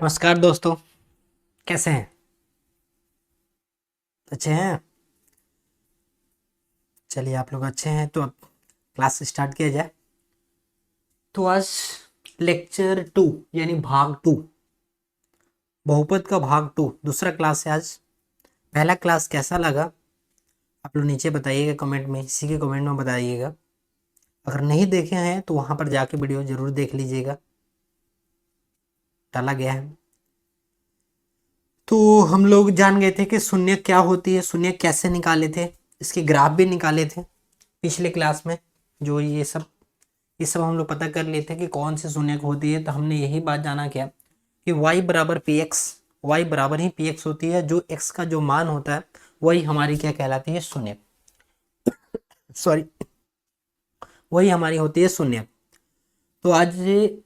नमस्कार दोस्तों, कैसे हैं? अच्छे हैं? चलिए, आप लोग अच्छे हैं तो अब क्लास स्टार्ट किया जाए। तो आज लेक्चर 2 यानी भाग 2, बहुपद का भाग 2 दूसरा क्लास है आज। पहला क्लास कैसा लगा आप लोग नीचे बताइएगा कमेंट में, इसी के कमेंट में बताइएगा। अगर नहीं देखे हैं तो वहाँ पर जाके वीडियो ज़रूर देख लीजिएगा, डाला गया है। तो हम लोग जान गए थे कि शून्य क्या होती है, शून्य कैसे निकाले थे, इसके ग्राफ भी निकाले थे पिछले क्लास में। जो ये सब हम लोग पता कर लिए थे कि कौन सी शून्यक होती है। तो हमने यही बात जाना क्या कि y बराबर पी एक्स, वाई बराबर ही पी एक्स होती है। जो x का जो मान होता है वही हमारी क्या कहलाती है, शून्य। सॉरी, वही हमारी होती है शून्य। तो आज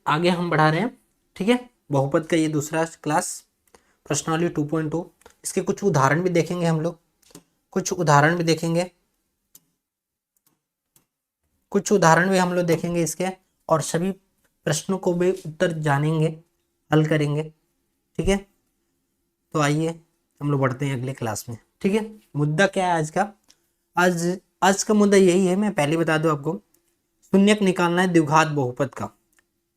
आगे हम बढ़ा रहे हैं, ठीक है। बहुपद का ये दूसरा क्लास, प्रश्नावली 2.2। इसके कुछ उदाहरण भी देखेंगे हम लोग, कुछ उदाहरण भी देखेंगे, कुछ उदाहरण भी हम लोग देखेंगे इसके, और सभी प्रश्नों को भी उत्तर जानेंगे, हल करेंगे, ठीक है। तो आइए हम लोग बढ़ते हैं अगले क्लास में, ठीक है। मुद्दा क्या है आज का? आज आज का मुद्दा यही है, मैं पहले बता दूं आपको। शून्यक निकालना है द्विघात बहुपद का,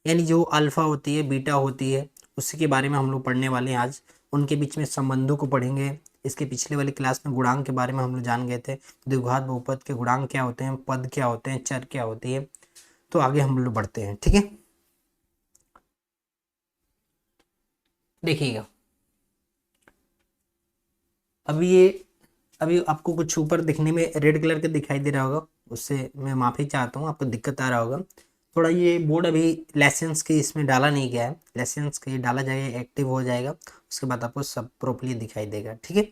यानी जो अल्फा होती है, बीटा होती है, उसी के बारे में हम लोग पढ़ने वाले हैं आज। उनके बीच में संबंधों को पढ़ेंगे। इसके पिछले वाली क्लास में गुणांक के बारे में हम लोग जान गए थे। द्विघात बहुपद के गुणांक क्या होते हैं, पद क्या होते हैं, चर क्या होती है। तो आगे हम लोग बढ़ते हैं, ठीक है। देखिएगा, अभी आपको कुछ ऊपर दिखने में रेड कलर का दिखाई दे रहा होगा, उससे मैं माफ़ी चाहता हूँ, आपको दिक्कत आ रहा होगा थोड़ा। ये बोर्ड अभी लाइसेंस के इसमें डाला नहीं गया है, लाइसेंस के डाला जाएगा, एक्टिव हो जाएगा, उसके बाद आपको सब प्रॉपर्ली दिखाई देगा, ठीक है।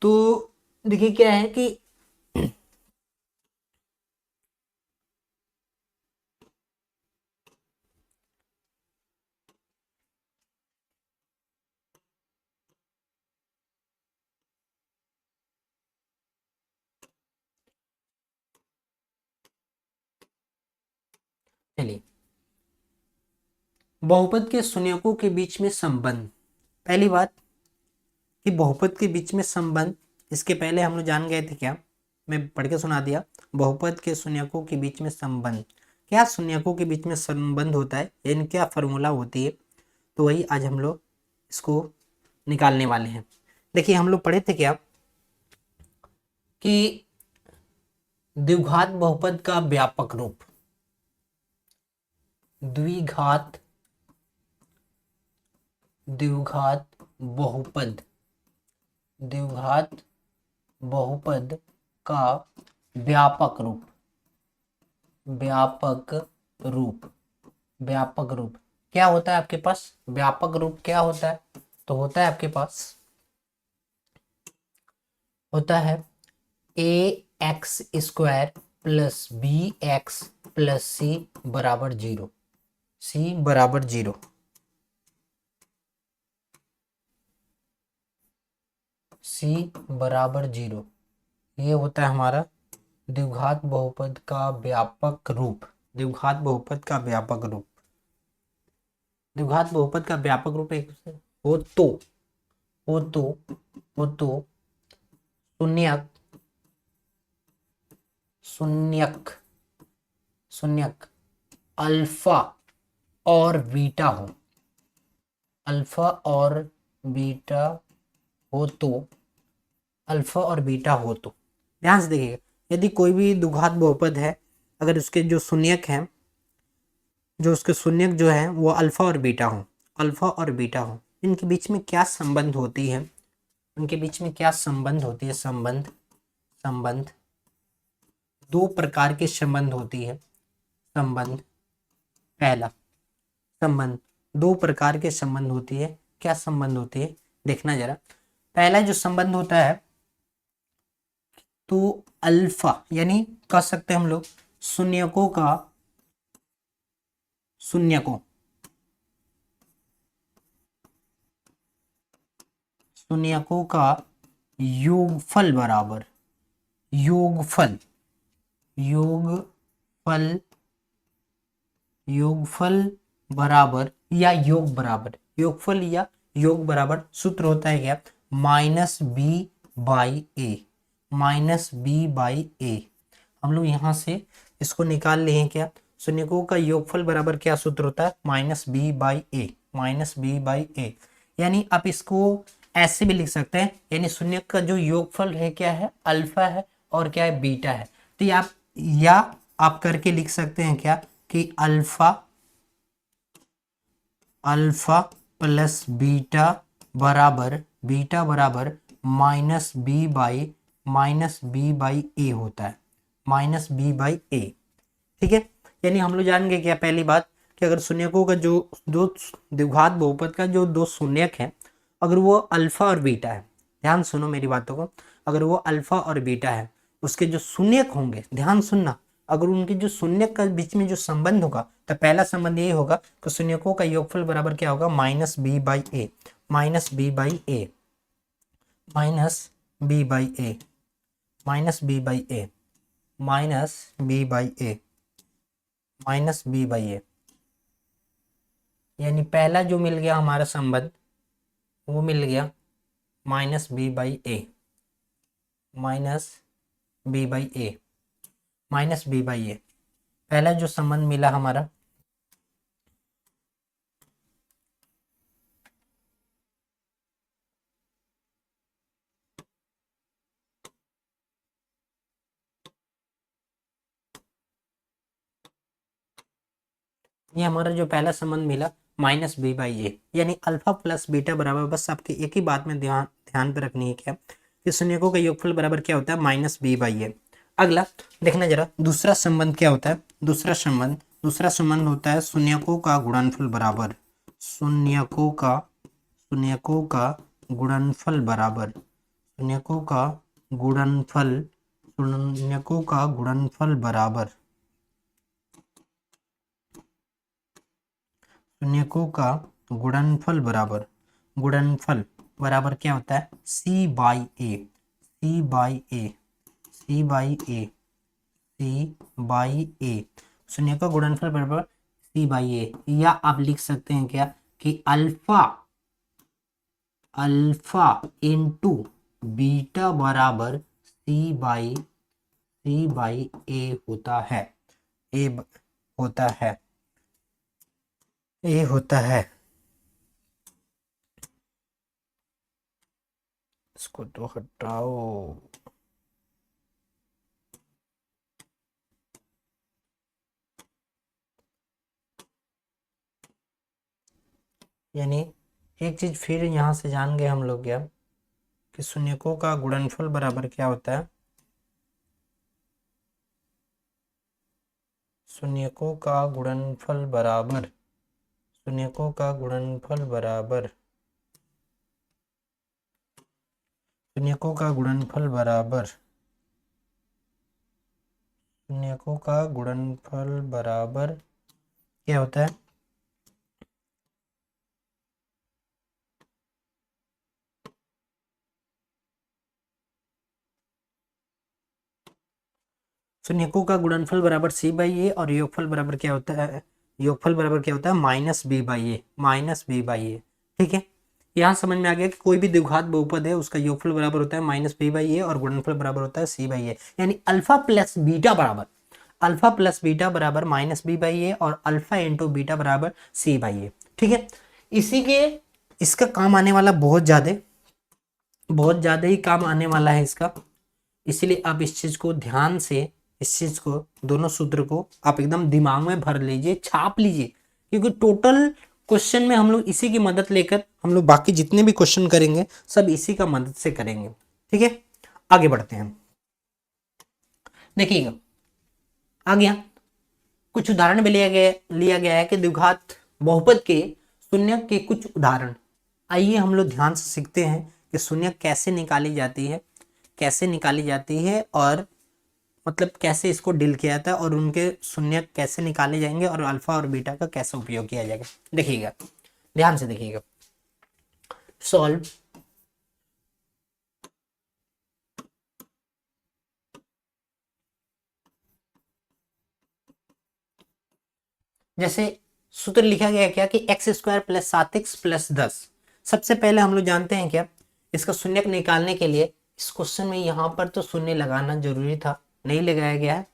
तो देखिए क्या है कि चलिए, बहुपद के शून्यकों के बीच में संबंध। पहली बात कि बहुपद के बीच में संबंध, इसके पहले हम लोग जान गए थे क्या, मैं पढ़ के सुना दिया। बहुपद के शून्यकों के बीच में संबंध, क्या शून्यकों के बीच में संबंध होता है, यानी क्या फॉर्मूला होती है। तो वही आज हम लोग इसको निकालने वाले हैं। देखिए, हम लोग पढ़े थे क्या कि द्विघात बहुपद का व्यापक रूप, द्विघात द्विघात बहुपद, द्विघात बहुपद का व्यापक रूप, व्यापक रूप, व्यापक रूप क्या होता है आपके पास? व्यापक रूप क्या होता है? तो होता है आपके पास, होता है A x square plus B x plus C बराबर जीरो, सी बराबर जीरो, सी बराबर जीरो। ये होता है हमारा द्विघात बहुपद का व्यापक रूप, द्विघात बहुपद का व्यापक रूप। द्विघात बहुपद का व्यापक रूप एक हो तो हो तो हो तो शून्यक, शून्यक, शून्यक अल्फा और बीटा हो, अल्फा और बीटा हो तो, अल्फा और बीटा हो तो, ध्यान से देखिएगा, यदि कोई भी द्विघात बहुपद है, अगर उसके जो शून्यक हैं, जो उसके शून्यक जो है वो अल्फा और बीटा हो, अल्फा और बीटा हो, इनके बीच में क्या संबंध होती है, उनके बीच में क्या संबंध होती है? संबंध, संबंध दो प्रकार के संबंध होती है। संबंध, पहला संबंध, दो प्रकार के संबंध होती है। क्या संबंध होती है देखना जरा। पहला जो संबंध होता है तो अल्फा, यानी कह सकते हैं हम लोग शून्यकों का, शून्यकों, शून्यकों का योगफल बराबर, योगफल, योगफल, योगफल बराबर या योग बराबर, योगफल या योग बराबर सूत्र होता है क्या, minus B by A, minus B by A. हम लोग यहाँ से इसको निकाल लिए हैं क्या, शून्यकों का योगफल बराबर क्या सूत्र होता है, minus B by A, minus B by A. यानी आप इसको ऐसे भी लिख सकते हैं, यानी शून्य का जो योगफल है क्या है, अल्फा है और क्या है, बीटा है। तो ये आप या आप करके लिख सकते हैं क्या कि अल्फा, अल्फा प्लस बीटा बराबर माइनस बी बाई ए होता है, माइनस बी बाई ए। ठीक है, यानी हम लोग जान गए क्या पहली बात कि अगर शून्यकों का जो दो द्विघात बहुपद का जो दो शून्यक है, अगर वो अल्फा और बीटा है, ध्यान सुनो मेरी बातों को, अगर वो अल्फा और बीटा है, उसके जो शून्यक होंगे, ध्यान सुनना, अगर उनके जो शून्यक के बीच में जो संबंध होगा, तो पहला संबंध ये होगा कि शून्यकों का योगफल बराबर क्या होगा, minus B by A, minus B by A, minus B by A, minus B by A, minus B by A, minus B by A. यानी पहला जो मिल गया हमारा संबंध, वो मिल गया minus B by A, minus B by A, minus B by A, पहला जो संबंध मिला हमारा। ये हमारा जो पहला संबंध मिला माइनस बी बाई ए, यानी अल्फा प्लस बीटा बराबर, बस आपके एक ही बात में ध्यान ध्यान पे रखनी है क्या कि शून्यकों का योगफल बराबर क्या होता है, माइनस बी बाई ए। अगला देखना जरा, दूसरा संबंध क्या होता है, दूसरा संबंध होता है शून्यकों का गुणनफल बराबर, शून्यकों का गुणनफल बराबर, शून्यकों का गुणनफल, शून्यकों का गुणनफल बराबर, शून्यकों का गुणनफल बराबर क्या होता है, C by A, C by A, C by A, C by A. शून्य का गुणनफल बराबर सी बाई ए, या आप लिख सकते हैं क्या कि अल्फा, अल्फा इंटू बीटा बराबर सी बाई ए होता है, ए होता है, ए होता है। इसको तो हटाओ, यानी एक चीज फिर यहां से जान गए हम लोग क्या कि शून्यकों का गुणनफल बराबर क्या होता है, शून्यकों का गुणनफल बराबर, शून्यकों का गुणनफल बराबर, शून्यकों का गुणनफल बराबर, शून्यकों का गुणनफल बराबर क्या होता है, शून्यकों का गुणनफल बराबर सी बाई ए, और योगफल बराबर क्या होता है, योगफल बराबर क्या होता है, minus B by A, minus B by A. ठीक है, यहाँ समझ में आ गया कि कोई भी द्विघात बहुपद है उसका योगफल बराबर होता है माइनस बी बाई ए और गुणनफल बराबर होता है सी बाई ए। यानी अल्फा प्लस बीटा बराबर, अल्फा प्लस बीटा बराबर माइनस बी बाई ए और अल्फा इंटू बीटा बराबर सी बाई ए। ठीक है, इसी के इसका काम आने वाला बहुत ज्यादा ही काम आने वाला है इसका, इसीलिए आप इस चीज को ध्यान से, इस चीज को, दोनों सूत्र को आप एकदम दिमाग में भर लीजिए, छाप लीजिए, क्योंकि टोटल क्वेश्चन में हम लोग इसी की मदद लेकर हम लोग बाकी जितने भी क्वेश्चन करेंगे सब इसी का मदद से करेंगे। ठीक है, आगे बढ़ते हैं। देखिएगा, आ गया कुछ उदाहरण भी लिया गया है कि द्विघात बहुपद के शून्यक के कुछ उदाहरण। आइए हम लोग ध्यान से सीखते हैं कि शून्यक कैसे निकाली जाती है, कैसे निकाली जाती है, और मतलब कैसे इसको डील किया जाता है, और उनके शून्यक कैसे निकाले जाएंगे, और अल्फा और बीटा का कैसे उपयोग किया जाएगा। देखिएगा, ध्यान से देखिएगा, सॉल्व जैसे सूत्र लिखा गया क्या कि x square plus 7x plus 10। सबसे पहले हम लोग जानते हैं क्या, इसका शून्यक निकालने के लिए इस क्वेश्चन में यहाँ पर तो शून्य लगाना जरूरी था, नहीं लगाया गया है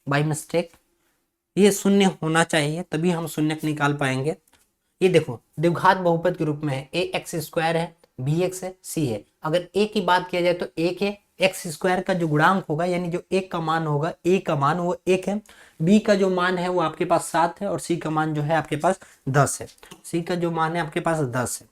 बाय मिस्टेक। ये शून्य होना चाहिए तभी हम शून्यक निकाल पाएंगे। ये देखो द्विघात बहुपद के रूप में है, ए एक्स स्क्वायर है, बी एक्स है, सी है। अगर ए की बात किया जाए तो एक है, एक्स स्क्वायर का जो गुणांक होगा यानी जो एक का मान होगा, ए का मान वो एक है, बी का जो मान है वो आपके पास 7 है और सी का मान जो है आपके पास 10 है। सी का जो मान है आपके पास 10 है।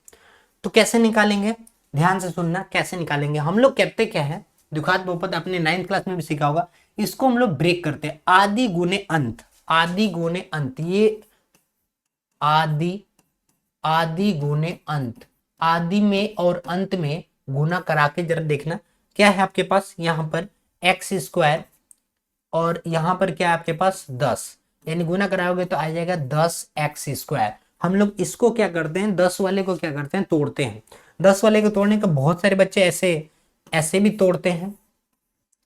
तो कैसे निकालेंगे, ध्यान से सुनना, कैसे निकालेंगे। हम लोग कहते क्या है, द्विघात बहुपद आपने 9th क्लास में भी सीखा होगा, इसको हम लोग ब्रेक करते हैं, आदि गुने अंत, आदि गुने अंत। ये आदि, आदि गुने अंत, आदि में और अंत में गुना करा के जरा देखना क्या है आपके पास, यहाँ पर एक्स स्क्वायर और यहाँ पर क्या है आपके पास 10, यानी गुना कराओगे तो आ जाएगा 10x स्क्वायर। हम लोग इसको क्या करते हैं, 10 वाले को क्या करते हैं, तोड़ते हैं। 10 वाले को तोड़ने का बहुत सारे बच्चे ऐसे ऐसे भी तोड़ते हैं,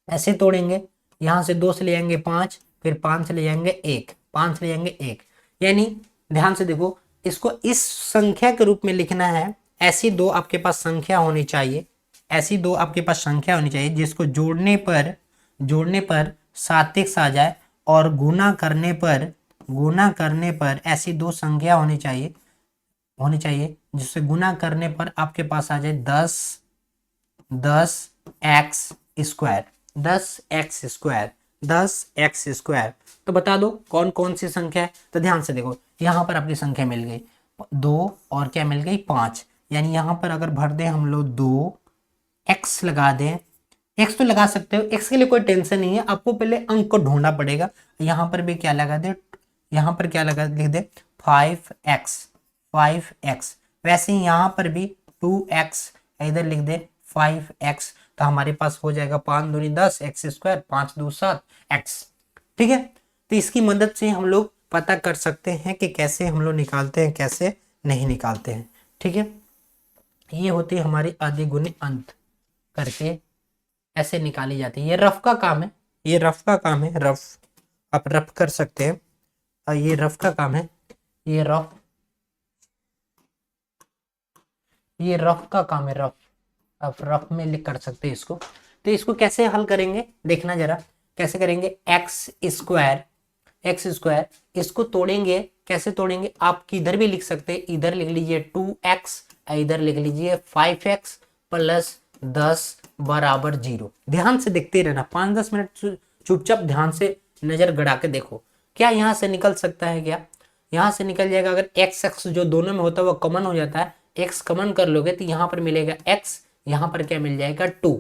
ऐसे तोड़ेंगे, यहां से 2 से ले जाएंगे 5, फिर 5 से ले जाएंगे 1, 5 से ले जाएंगे 1, यानी ध्यान से देखो इसको इस संख्या के रूप में लिखना है। ऐसी दो आपके पास संख्या होनी चाहिए, ऐसी दो आपके पास संख्या होनी चाहिए जिसको जोड़ने पर 7x आ जाए और गुना करने पर ऐसी दो संख्या होनी चाहिए जिससे गुना करने पर आपके पास आ जाए 10x square, 10x square, 10x square. तो बता दो कौन कौन सी संख्या है। तो ध्यान से देखो यहाँ पर आपकी संख्या मिल गई 2 और क्या मिल गई 5, यानी यहाँ पर अगर भर दें हम लोग 2x लगा दें, x तो लगा सकते हो, x के लिए कोई टेंशन नहीं है, आपको पहले अंक को ढूंढना पड़ेगा। यहाँ पर भी क्या लगा दे, यहाँ पर क्या लगा लिख दे 5x, वैसे ही यहाँ पर भी 2x, इधर लिख दे 5x, तो हमारे पास हो जाएगा 5 दूनी 10 एक्स स्क्वायर, 5 2 7 x। ठीक है, तो इसकी मदद से हम लोग पता कर सकते हैं कि कैसे हम लोग निकालते हैं, कैसे नहीं निकालते हैं। ठीक है, ये होती है हमारी आदि गुने अंत करके ऐसे निकाली जाती है। ये रफ का काम है, ये रफ का काम है, रफ आप रफ कर सकते हैं और ये रफ का काम है, ये रफ का काम है, रफ आप रफ में लिख कर सकते हैं इसको। तो इसको कैसे हल करेंगे देखना जरा, कैसे करेंगे, एक्स स्क्वायर इसको तोड़ेंगे, कैसे तोड़ेंगे आप किधर भी लिख सकते हैं, इधर लिख लीजिए 2x, इधर लिख लीजिए 5x प्लस 10 बराबर 0। ध्यान से देखते रहना, 5-10 मिनट चुपचाप ध्यान से नजर गड़ा के देखो क्या यहाँ से निकल सकता है, क्या यहाँ से निकल जाएगा। अगर x जो दोनों में होता है वो कॉमन हो जाता है, x कॉमन कर लोगे तो यहाँ पर मिलेगा x, यहाँ पर क्या मिल जाएगा 2।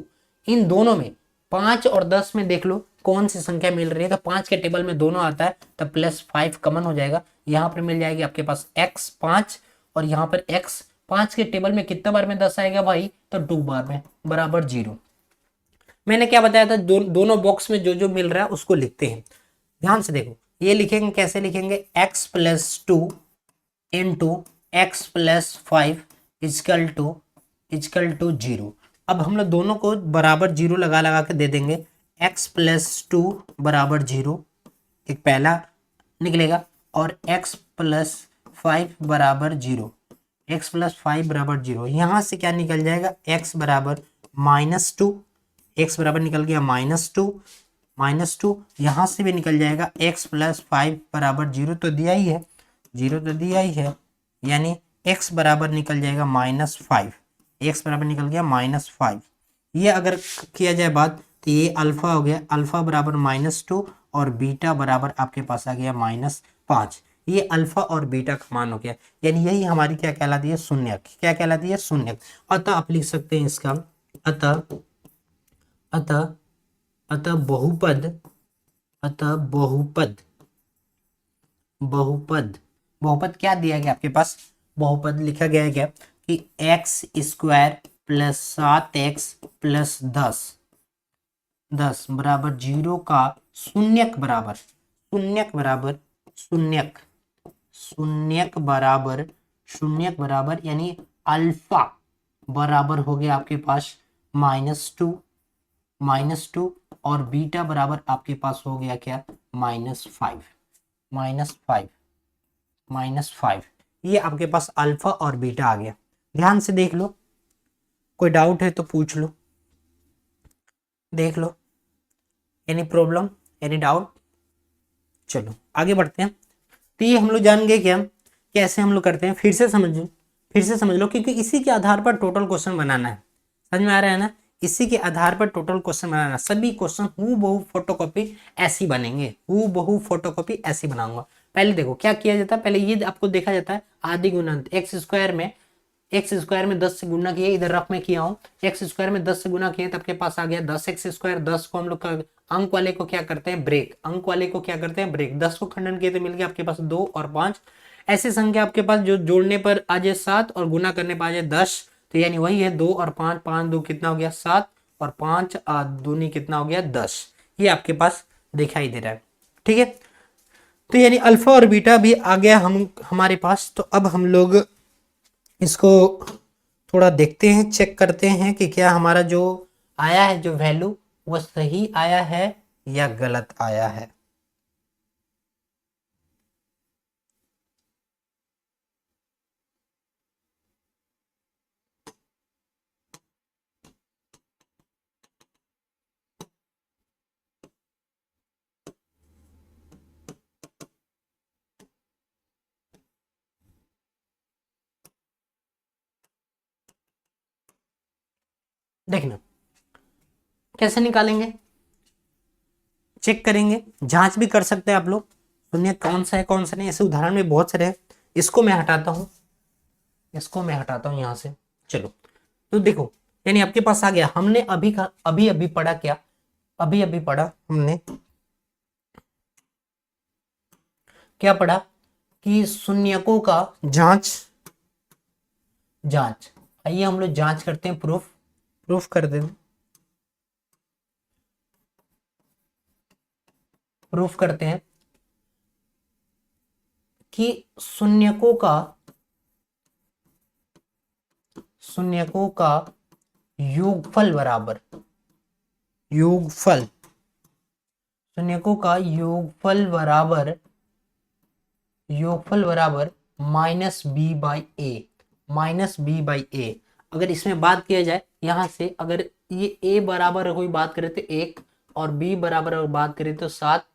इन दोनों में 5 और 10 में देख लो कौन सी संख्या मिल रही है, तो 5 के टेबल में दोनों आता है तो प्लस 5 कॉमन हो जाएगा, यहाँ पर मिल जाएगी आपके पास x 5 और यहाँ पर x 5 के टेबल में कितना बार में 10 आएगा भाई, तो 2 बार में बराबर 0। मैंने क्या बताया था, दोनों बॉक्स में जो जो मिल रहा है उसको लिखते हैं। ध्यान से देखो ये लिखेंगे, कैसे लिखेंगे, x plus 2 into x plus 5 is equal to 0। अब हम लोग दोनों को बराबर 0 लगा लगा के दे देंगे, x प्लस 2 बराबर 0 एक पहला निकलेगा और x प्लस 5 बराबर 0, x प्लस 5 बराबर 0। यहाँ से क्या निकल जाएगा, x बराबर -2, x बराबर निकल गया -2, यहाँ से भी निकल जाएगा x प्लस 5 बराबर 0 तो दिया ही है, 0 तो दिया ही है, यानी x बराबर निकल जाएगा -5, x बराबर निकल गया -5। ये अगर किया जाए बात तो ये अल्फा हो गया, अल्फा बराबर -2 और बीटा बराबर आपके पास आ गया -5। ये अल्फा और बीटा का मान हो गया, यानी यही हमारी क्या कहलाती है, शून्यक। क्या कहलाती है, शून्यक। अतः आप लिख सकते हैं इसका, अतः बहुपद क्या दिया गया आपके पास, बहुपद लिखा गया है क्या कि x square plus 7x plus 10 बराबर 0 का शून्यक बराबर यानी अल्फा बराबर हो गया आपके पास -2 और बीटा बराबर आपके पास हो गया क्या, -5। -5। ये आपके पास अल्फा और बीटा आ गया। ध्यान से देख लो, कोई डाउट है तो पूछ लो, देख लो, एनी प्रॉब्लम, एनी डाउट। चलो आगे बढ़ते हैं। तो ये हम लोग जान गए क्या कैसे हम लोग करते हैं, फिर से समझ लो, क्योंकि इसी के आधार पर टोटल क्वेश्चन बनाना है। समझ में आ रहा है ना? इसी के आधार पर टोटल क्वेश्चन बनाना। सभी क्वेश्चन हूबहू फोटोकॉपी ऐसी बनेंगे, हूबहू फोटोकॉपी ऐसी बनाऊंगा। पहले देखो क्या किया जाता है, पहले ये आपको देखा जाता है आदि गुणन। एक्स स्क्वायर में 10 से गुना किए, इधर रफ में किया हूं, एक्स स्क्वायर में 10 से गुना किए, तब के पास आ गया 10x²। 10 को हम लोग अंक वाले को क्या करते हैं, ब्रेक, अंक वाले को क्या करते हैं, ब्रेक। 10 को खंडन किए तो मिल गया आपके पास 2 और 5। ऐसी संख्या आपके पास जो जोड़ने पर आ जाए 7 और गुना करने पर आ जाए 10, तो यानी वही है 2 और 5, 5 2 कितना हो गया 7, और 5 दूनी कितना हो गया 10। ये आपके पास दिखाई दे रहा है, ठीक है। तो यानी अल्फा और बीटा भी आ गया हमारे पास। तो अब हम लोग इसको थोड़ा देखते हैं, चेक करते हैं कि क्या हमारा जो आया है जो वैल्यू वो सही आया है या गलत आया है। देखना कैसे निकालेंगे, चेक करेंगे, जांच भी कर सकते हैं आप लोग, सुनिए कौन सा है कौन सा नहीं। ऐसे उदाहरण में बहुत सारे हैं। इसको मैं हटाता हूं, इसको मैं हटाता हूं यहां से। चलो तो देखो, यानी आपके पास आ गया। हमने अभी अभी पढ़ा क्या, अभी अभी पढ़ा हमने क्या पढ़ा कि शून्यकों का जांच, जांच। आइए हम लोग जांच करते हैं, प्रूफ कर देते, प्रूफ करते हैं कि शून्यकों का योगफल बराबर, योगफल, शून्यकों का योगफल बराबर, योगफल बराबर -b/a, -b/a। अगर इसमें बात किया जाए यहां से, अगर ये a बराबर कोई बात करे तो 1, और b बराबर अगर बात करें तो 7,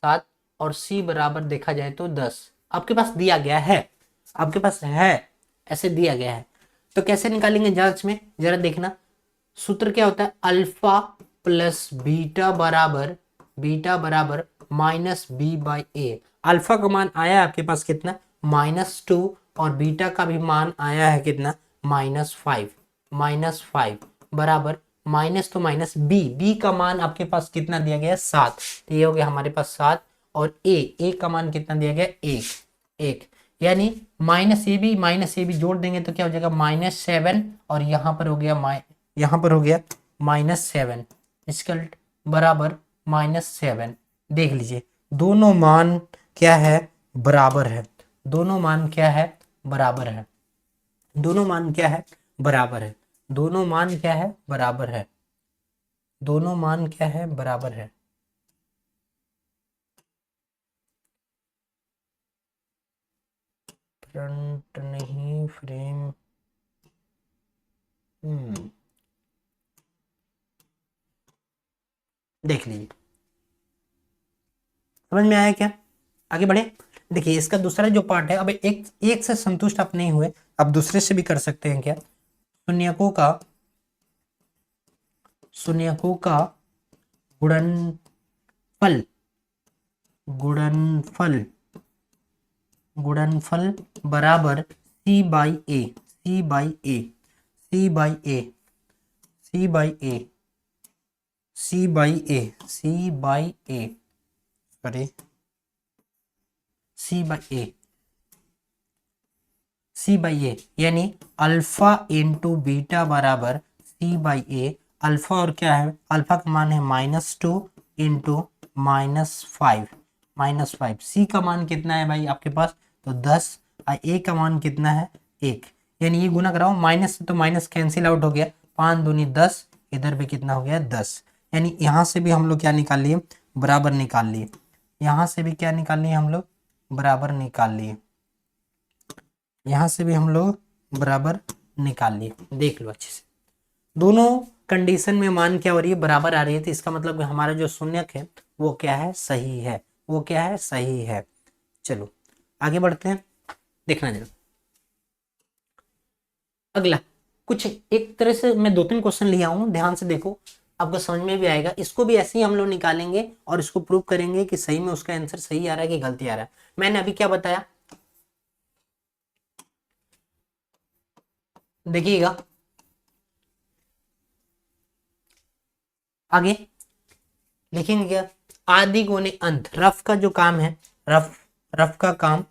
7, और c बराबर देखा जाए तो 10 आपके पास दिया गया है, आपके पास है, ऐसे दिया गया है। तो कैसे निकालेंगे जांच में, जरा देखना। सूत्र क्या होता है, अल्फा प्लस बीटा बराबर, बीटा बराबर -b/a। अल्फा का मान आया आपके पास कितना, -2, और बीटा का भी मान आया है कितना, -5, -5 बराबर माइनस तो माइनस बी का मान आपके पास कितना दिया गया है 7, तो ये हो गया हमारे पास 7, और ए का मान कितना दिया गया 1, यानी माइनस ए भी जोड़ देंगे तो क्या हो जाएगा -7, और यहाँ पर हो गया -7 इसका बराबर -7। देख लीजिए दोनों मान क्या है, बराबर है, दोनों मान क्या है, बराबर है, दोनों मान क्या है, बराबर है, दोनों मान क्या है, बराबर है, दोनों मान क्या है, बराबर है। फ्रंट नहीं, फ्रेम, देख लीजिए, समझ में आया क्या, आगे बढ़े। देखिए इसका दूसरा जो पार्ट है, अब एक से संतुष्ट आप नहीं हुए, अब दूसरे से भी कर सकते हैं क्या, शून्यकों का गुणनफल, गुणनफल, गुणनफल बराबर c/a, c/a, c/a, c/a, c/a, c/a, sorry, c/a, c/a, यानी अल्फा इंटू बीटा बराबर c/a। अल्फा और क्या है, अल्फा का मान है -2 इंटू -5, -5। सी का मान कितना है भाई आपके पास, तो 10, और ए का मान कितना है 1, यानी ये गुना कराओ, माइनस तो माइनस कैंसिल आउट हो गया, 5 दूनी 10, इधर भी कितना हो गया 10, यानी यहाँ से भी हम लोग क्या निकाल लिए, बराबर निकाल लिए, यहाँ से भी क्या निकाल लिए हम लोग, बराबर निकाल लिए। यहां से भी हम लोग बराबर निकाल लिए। देख लो अच्छे से, दोनों कंडीशन में मान क्या हो रही है, बराबर आ रही है, तो इसका मतलब कि हमारा जो शून्यक है वो क्या है, सही है। वो क्या है, सही है। चलो आगे बढ़ते हैं, देखना जरा अगला। कुछ एक तरह से मैं 2-3 क्वेश्चन लिया हूं, ध्यान से देखो, आपको समझ में भी आएगा। इसको भी ऐसे ही हम लोग निकालेंगे और इसको प्रूव करेंगे कि सही में उसका आंसर सही आ रहा है कि गलती आ रहा है। मैंने अभी क्या बताया, देखिएगा आगे लिखेंगे क्या, आदि गुणे अंत, रफ का जो काम है, रफ रफ का काम,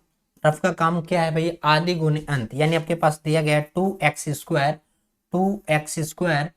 रफ का काम क्या है भाई, आदि गुणे अंत। यानी आपके पास दिया गया 2x², 2x²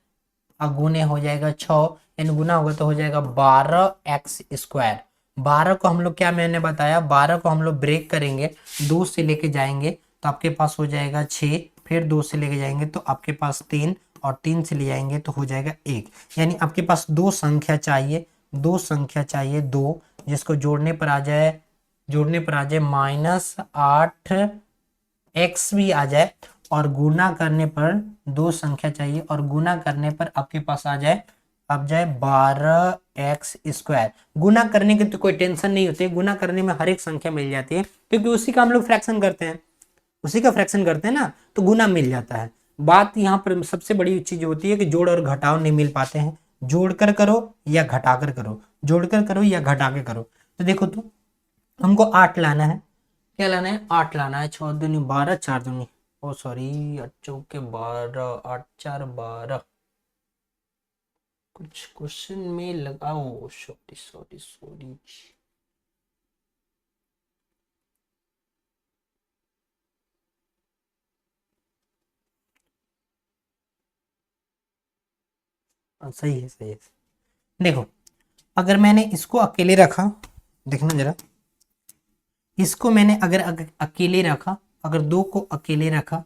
गुने हो जाएगा 6, यानी गुना होगा तो हो जाएगा 12x²। 12 को हम लोग क्या, मैंने बताया 12 को हम लोग ब्रेक करेंगे, 2 से लेके जाएंगे तो आपके पास हो जाएगा 6, फिर 2 से लेके जाएंगे तो आपके पास 3, और 3 से ले जाएंगे तो हो जाएगा 1। यानी आपके पास दो संख्या चाहिए, दो संख्या चाहिए, दो, जिसको जोड़ने पर आ जाए, जोड़ने पर आ जाए -8x भी आ जाए, और गुना करने पर दो संख्या चाहिए, और गुना करने पर आपके पास आ जाए, अब जाए 12x²। गुना करने की तो कोई टेंशन नहीं होती है, गुना करने में हर एक संख्या मिल जाती है, क्योंकि उसी का हम लोग फ्रैक्शन करते हैं, उसी का फ्रैक्शन करते हैं ना, तो गुना मिल जाता है। बात यहाँ पर सबसे बड़ी चीज होती है कि जोड़ और घटाव नहीं मिल पाते हैं, जोड़कर करो या घटाकर करो, जोड़कर करो या घटा के करो। तो देखो तो हमको 8 लाना है, क्या लाना है, 8 लाना है, 6 दूनी 12, 4 दूनी, ओ सॉरी 8 चौके 12, 8 4 12, कुछ क्वेश्चन में लगाओ, सॉरी सॉरी सॉरी, सही है सही है। देखो अगर मैंने इसको अकेले रखा, देखना जरा, इसको मैंने अगर अकेले रखा, अगर दो को अकेले रखा,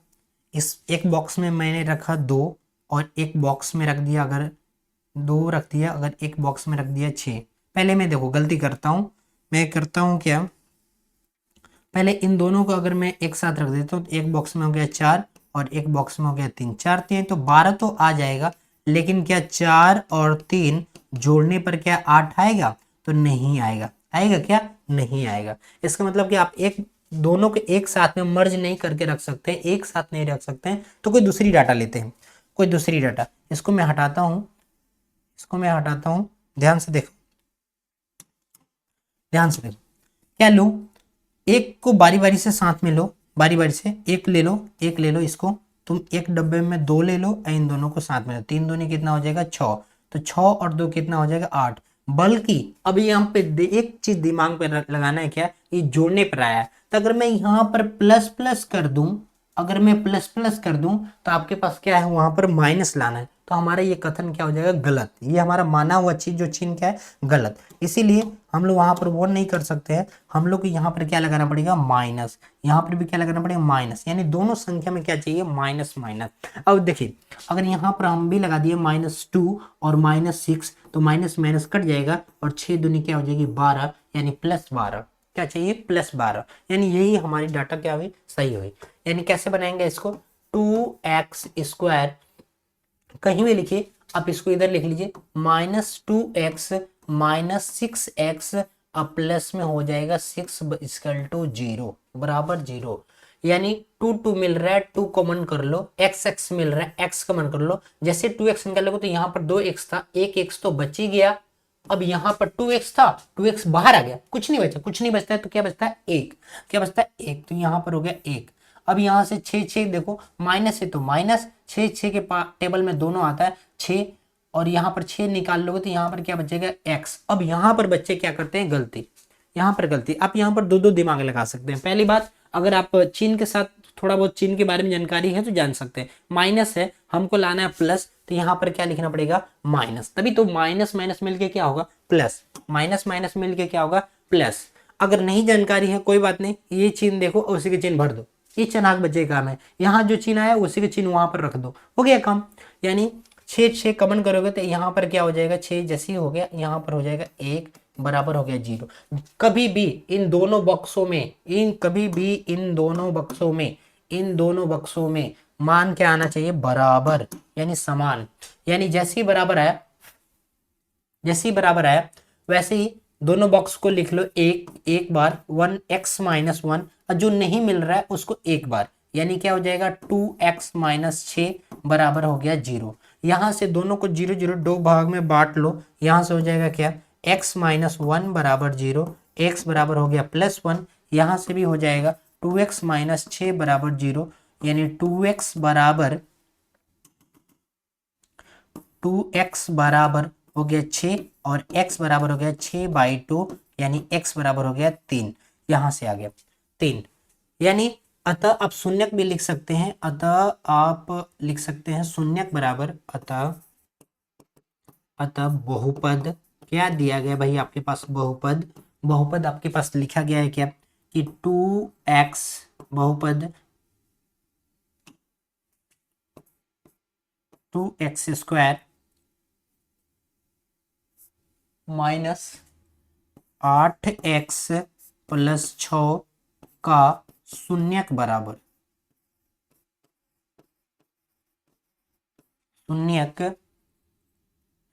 इस एक बॉक्स में मैंने रखा दो, और एक बॉक्स में रख दिया, अगर दो रख दिया, अगर एक बॉक्स में रख दिया 6। पहले मैं देखो गलती करता हूँ, मैं करता हूँ क्या, पहले इन दोनों को अगर मैं एक साथ रख देता हूँ तो एक बॉक्स में हो गया 4 और एक बॉक्स में हो गया 3, 4 3 तो 12 तो आ जाएगा, लेकिन क्या 4 और 3 जोड़ने पर क्या 8 आएगा, तो नहीं आएगा। आएगा क्या, नहीं आएगा। इसका मतलब कि आप एक दोनों को एक साथ में मर्ज नहीं करके रख सकते, एक साथ नहीं रख सकते हैं, तो कोई दूसरी डाटा लेते हैं, कोई दूसरी डाटा। इसको मैं हटाता हूँ, इसको मैं हटाता हूँ, ध्यान से देखो, ध्यान से देखो, क्या लूं, एक को बारी बारी से साथ में लो, बारी बारी से एक ले लो, एक ले लो, इसको तुम एक डब्बे में दो ले लो, और इन दोनों को साथ में लो, 3 दूनी कितना हो जाएगा 6, तो 6 और 2 कितना हो जाएगा 8। बल्कि अभी यहाँ पे एक चीज दिमाग पे लगाना है, क्या, ये जोड़ने पर आया है, तो अगर मैं यहाँ पर प्लस प्लस कर दूं, अगर मैं प्लस प्लस कर दूं तो आपके पास क्या है, वहां पर माइनस लाना है, तो हमारा ये कथन क्या हो जाएगा, गलत। ये हमारा माना हुआ चीज जो चिन्ह क्या है, गलत। इसीलिए हम लोग वहां पर वो नहीं कर सकते हैं, हम लोग को यहाँ पर क्या लगाना पड़ेगा, माइनस, यहाँ पर भी क्या लगाना पड़ेगा, माइनस, यानी दोनों संख्या में क्या चाहिए, माइनस माइनस। अब देखिए अगर यहाँ पर हम भी लगा दिए -2 और -6, तो माइनस माइनस कट जाएगा, और 6 दूनी क्या हो जाएगी 12, यानी +12, क्या चाहिए, +12, यानी यही हमारी डाटा क्या हुई, सही हुई। यानी कैसे बनाएंगे इसको, 2x², कहीं भी लिखिए, आप इसको इधर लिख लीजिए, -2x -6x, अब प्लस में हो जाएगा 6 = 0, बराबर 0। यानी 2 2 मिल रहा है, 2 कॉमन कर लो, x x मिल रहा है, x कॉमन कर लो। जैसे 2x निकालोगे तो यहाँ पर 2x था, एक x तो बच ही गया। अब यहाँ पर 2x था, 2x बाहर आ गया, कुछ नहीं बचा, कुछ नहीं बचता है, तो क्या बचता है, एक, क्या बचता है, एक, तो यहाँ पर हो गया एक। अब यहाँ से 6 6 देखो, माइनस है तो माइनस, 6 6 के टेबल में दोनों आता है 6, और यहाँ पर 6 निकाल लोगे तो यहाँ पर क्या बचेगा, x। अब यहाँ पर बच्चे क्या करते हैं, गलती, यहाँ पर गलती, आप यहाँ पर दो दो दिमाग लगा सकते हैं। पहली बात, अगर आप चिन्ह के साथ थोड़ा बहुत चिन्ह के बारे में जानकारी है तो जान सकते हैं, माइनस है, हमको लाना है प्लस, तो यहाँ पर क्या लिखना पड़ेगा, माइनस, तभी तो माइनस माइनस मिलके क्या होगा, प्लस, माइनस माइनस मिलके क्या होगा, प्लस। अगर नहीं जानकारी है कोई बात नहीं, ये चिन्ह देखो और उसी के चिन्ह भर दो, ये चनाक बचे काम है, यहाँ जो चिन्ह आया उसी के चिन्ह वहां पर रख दो, हो गया काम। यानी 6 6 कमन करोगे तो यहाँ पर क्या हो जाएगा, 6 जैसे ही हो गया, यहाँ पर हो जाएगा 1, बराबर हो गया 0। कभी भी इन दोनों बक्सों में, कभी भी इन दोनों बक्सों में इन दोनों बक्सों में मान क्या आना चाहिए, बराबर यानी समान। यानी जैसे ही बराबर आया, जैसे ही बराबर आया वैसे ही दोनों बॉक्स को लिख लो एक एक बार 1x-1, और जो नहीं मिल रहा है उसको एक बार, यानी क्या हो जाएगा 2x-6 बराबर हो गया 0। यहां से दोनों को 0 0 दो भाग में बांट लो, यहां से हो जाएगा क्या, x-1 बराबर 0, x बराबर हो गया +1, यहां से भी हो जाएगा 2x-6 बराबर 0, यानी 2x बराबर हो गया 6 और x बराबर हो गया 6/2, यानी x बराबर हो गया 3। यहां से आ गया 3, यानी अतः आप शून्यक भी लिख सकते हैं, अतः आप लिख सकते हैं शून्यक बराबर, अतः अतः बहुपद क्या दिया गया भाई आपके पास, बहुपद, बहुपद आपके पास लिखा गया है क्या कि 2x बहुपद 2x² माइनस 8x + 6 का शून्यक बराबर, शून्यक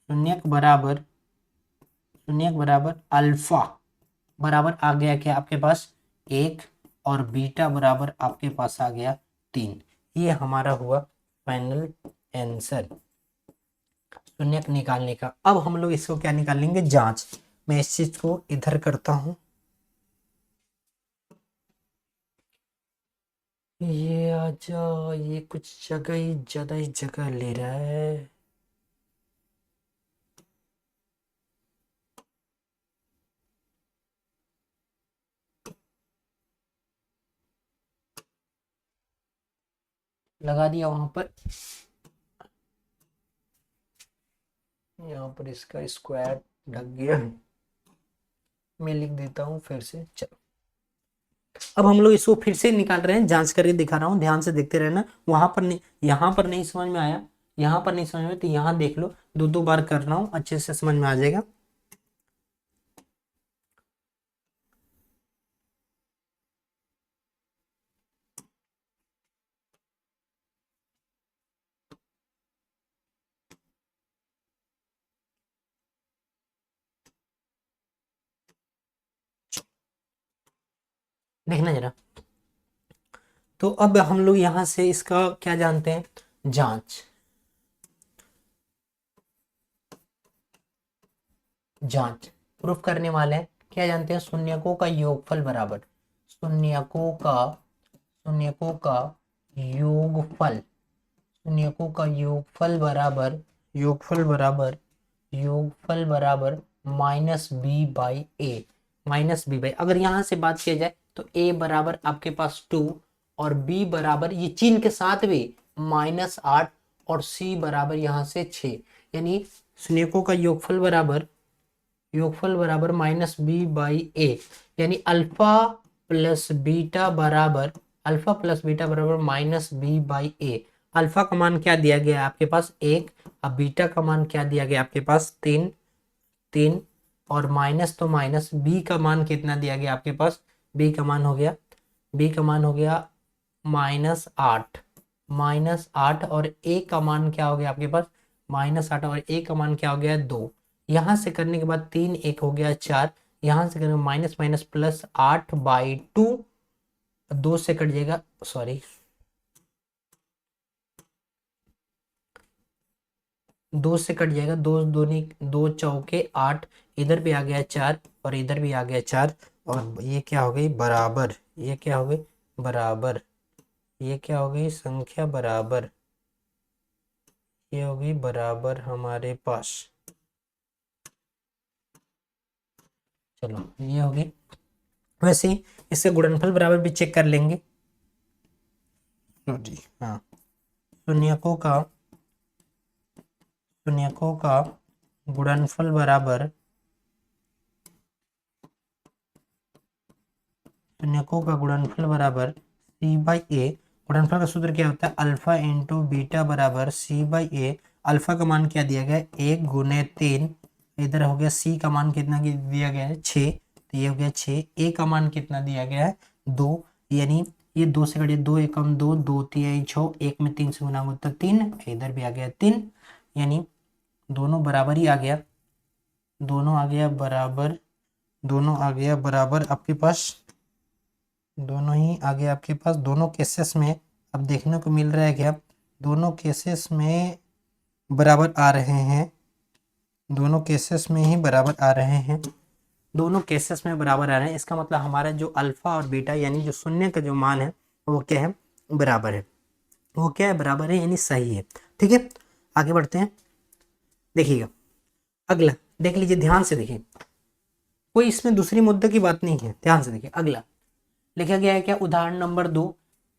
शून्यक बराबर, शून्यक बराबर अल्फा बराबर आ गया क्या आपके पास 1, और बीटा बराबर आपके पास आ गया 3। ये हमारा हुआ फाइनल आंसर शून्यक निकालने का। अब हम लोग इसको क्या निकाल लेंगे, जांच। मैं इस चीज को इधर करता हूं, ये आजा, ये कुछ जगह ही ज्यादा ही जगह ले रहा है। लगा दिया वहां पर, यहाँ पर इसका स्क्वायर ढक गया, मैं लिख देता हूँ फिर से। चलो अब हम लोग इसको फिर से निकाल रहे हैं, जांच करके दिखा रहा हूँ, ध्यान से देखते रहना। वहां पर नहीं, यहाँ पर नहीं समझ में आया, यहाँ पर नहीं समझ में, तो यहाँ देख लो, दो दो बार कर रहा हूँ, अच्छे से समझ में आ जाएगा। देखना जरा, तो अब हम लोग यहाँ से इसका क्या जानते हैं, जांच। जांच प्रूफ करने वाले हैं, क्या जानते हैं, शून्यकों का योगफल बराबर, शून्यकों का शून्यकों का योगफल, शून्यकों का योगफल बराबर, योगफल बराबर, योगफल बराबर -b/a, -b/, अगर यहां से बात किया जाए तो a बराबर आपके पास 2, और b बराबर ये चिन्ह के साथ भी -8, और c बराबर यहां से 6, यानी शून्यकों का योगफल बराबर, योगफल बराबर -b/a, यानी अल्फा प्लस बीटा बराबर, अल्फा प्लस बीटा बराबर -b/a। अल्फा का मान क्या दिया गया है आपके पास 1, अब बीटा का मान क्या दिया गया आपके पास 3, और माइनस तो माइनस, बी का मान कितना दिया गया आपके पास, बी का मान हो गया, बी का मान हो गया -8, -8, और ए का मान क्या हो गया आपके पास -8, और ए का मान क्या हो गया 2। यहां से करने के बाद 3 1 हो गया 4, यहां से करने माइनस माइनस प्लस 8/2, 2 से कट जाएगा, सॉरी 2 से कट जाएगा, दो दूनी 2 चौके 8, इधर भी आ गया 4 और इधर भी आ गया 4, और ये क्या हो गई बराबर, ये क्या हो गई बराबर, ये क्या हो गई संख्या बराबर, ये हो गई बराबर हमारे पास। चलो ये हो गई, वैसे ही इससे गुणनफल बराबर भी चेक कर लेंगे जी। हाँ, शून्यकों का शून्यकों का गुणनफल बराबर, शून्यकों का गुणनफल बराबर c/a। गुणनफल का सूत्र क्या होता है, अल्फा इंटू बीटा बराबर c/a। अल्फा का मान क्या दिया गया है 1 गुने 3, इधर हो गया, c का मान कितना दिया गया है 6, तो ये हो गया 6, a का मान कितना दिया गया है 2, यानी ये 2 से घटिए 2 एकम 2, 2 तिहाई 6, 1 में 3 से गुना होता 3, इधर भी आ गया 3, यानी दोनों बराबर ही आ गया, दोनों आ गया बराबर, दोनों आ गया बराबर आपके पास, दोनों ही आ गया आपके पास। दोनों केसेस में अब देखने को मिल रहा है क्या, दोनों केसेस में बराबर आ रहे हैं, दोनों केसेस में ही बराबर आ रहे हैं, दोनों केसेस में बराबर आ रहे हैं। इसका मतलब हमारा जो अल्फा और बीटा यानी जो शून्य का जो मान है वो क्या है, बराबर है, वो क्या है, बराबर है, यानी सही है। ठीक है, आगे बढ़ते हैं। देखिएगा अगला, देख लीजिए ध्यान से देखिए, कोई इसमें दूसरी मुद्दे की बात नहीं है, ध्यान से देखिए। अगला लिखा गया है क्या, उदाहरण नंबर 2,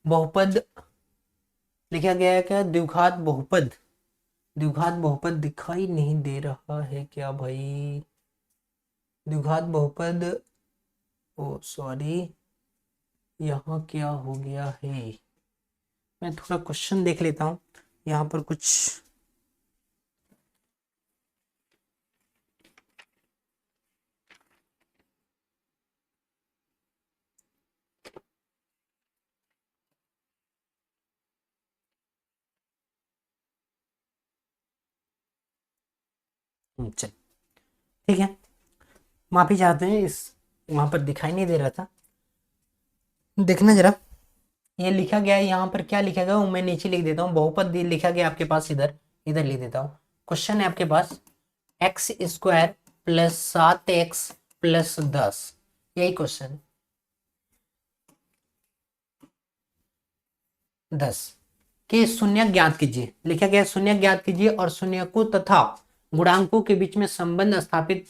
बहुपद लिखा गया है क्या, द्विघात बहुपद, द्विघात बहुपद दिखाई नहीं दे रहा है क्या भाई, द्विघात बहुपद, ओ सॉरी, यहाँ क्या हो गया है, मैं थोड़ा क्वेश्चन देख लेता हूँ यहाँ पर कुछ। चल ठीक है, माफी चाहते हैं, इस वहां पर दिखाई नहीं दे रहा था, देखना जरा। ये लिखा गया है यहाँ पर, क्या लिखा गया वो मैं नीचे लिख देता हूँ, बहुपद लिखा गया आपके पास, इधर इधर लिख देता हूँ। क्वेश्चन है आपके पास x square plus 7x plus 10, यही क्वेश्चन 10 के शून्य ज्ञात कीजिए, लिखा गया शून्य ज्ञात कीजिए और शून्यकों तथा गुणांकों के बीच में संबंध स्थापित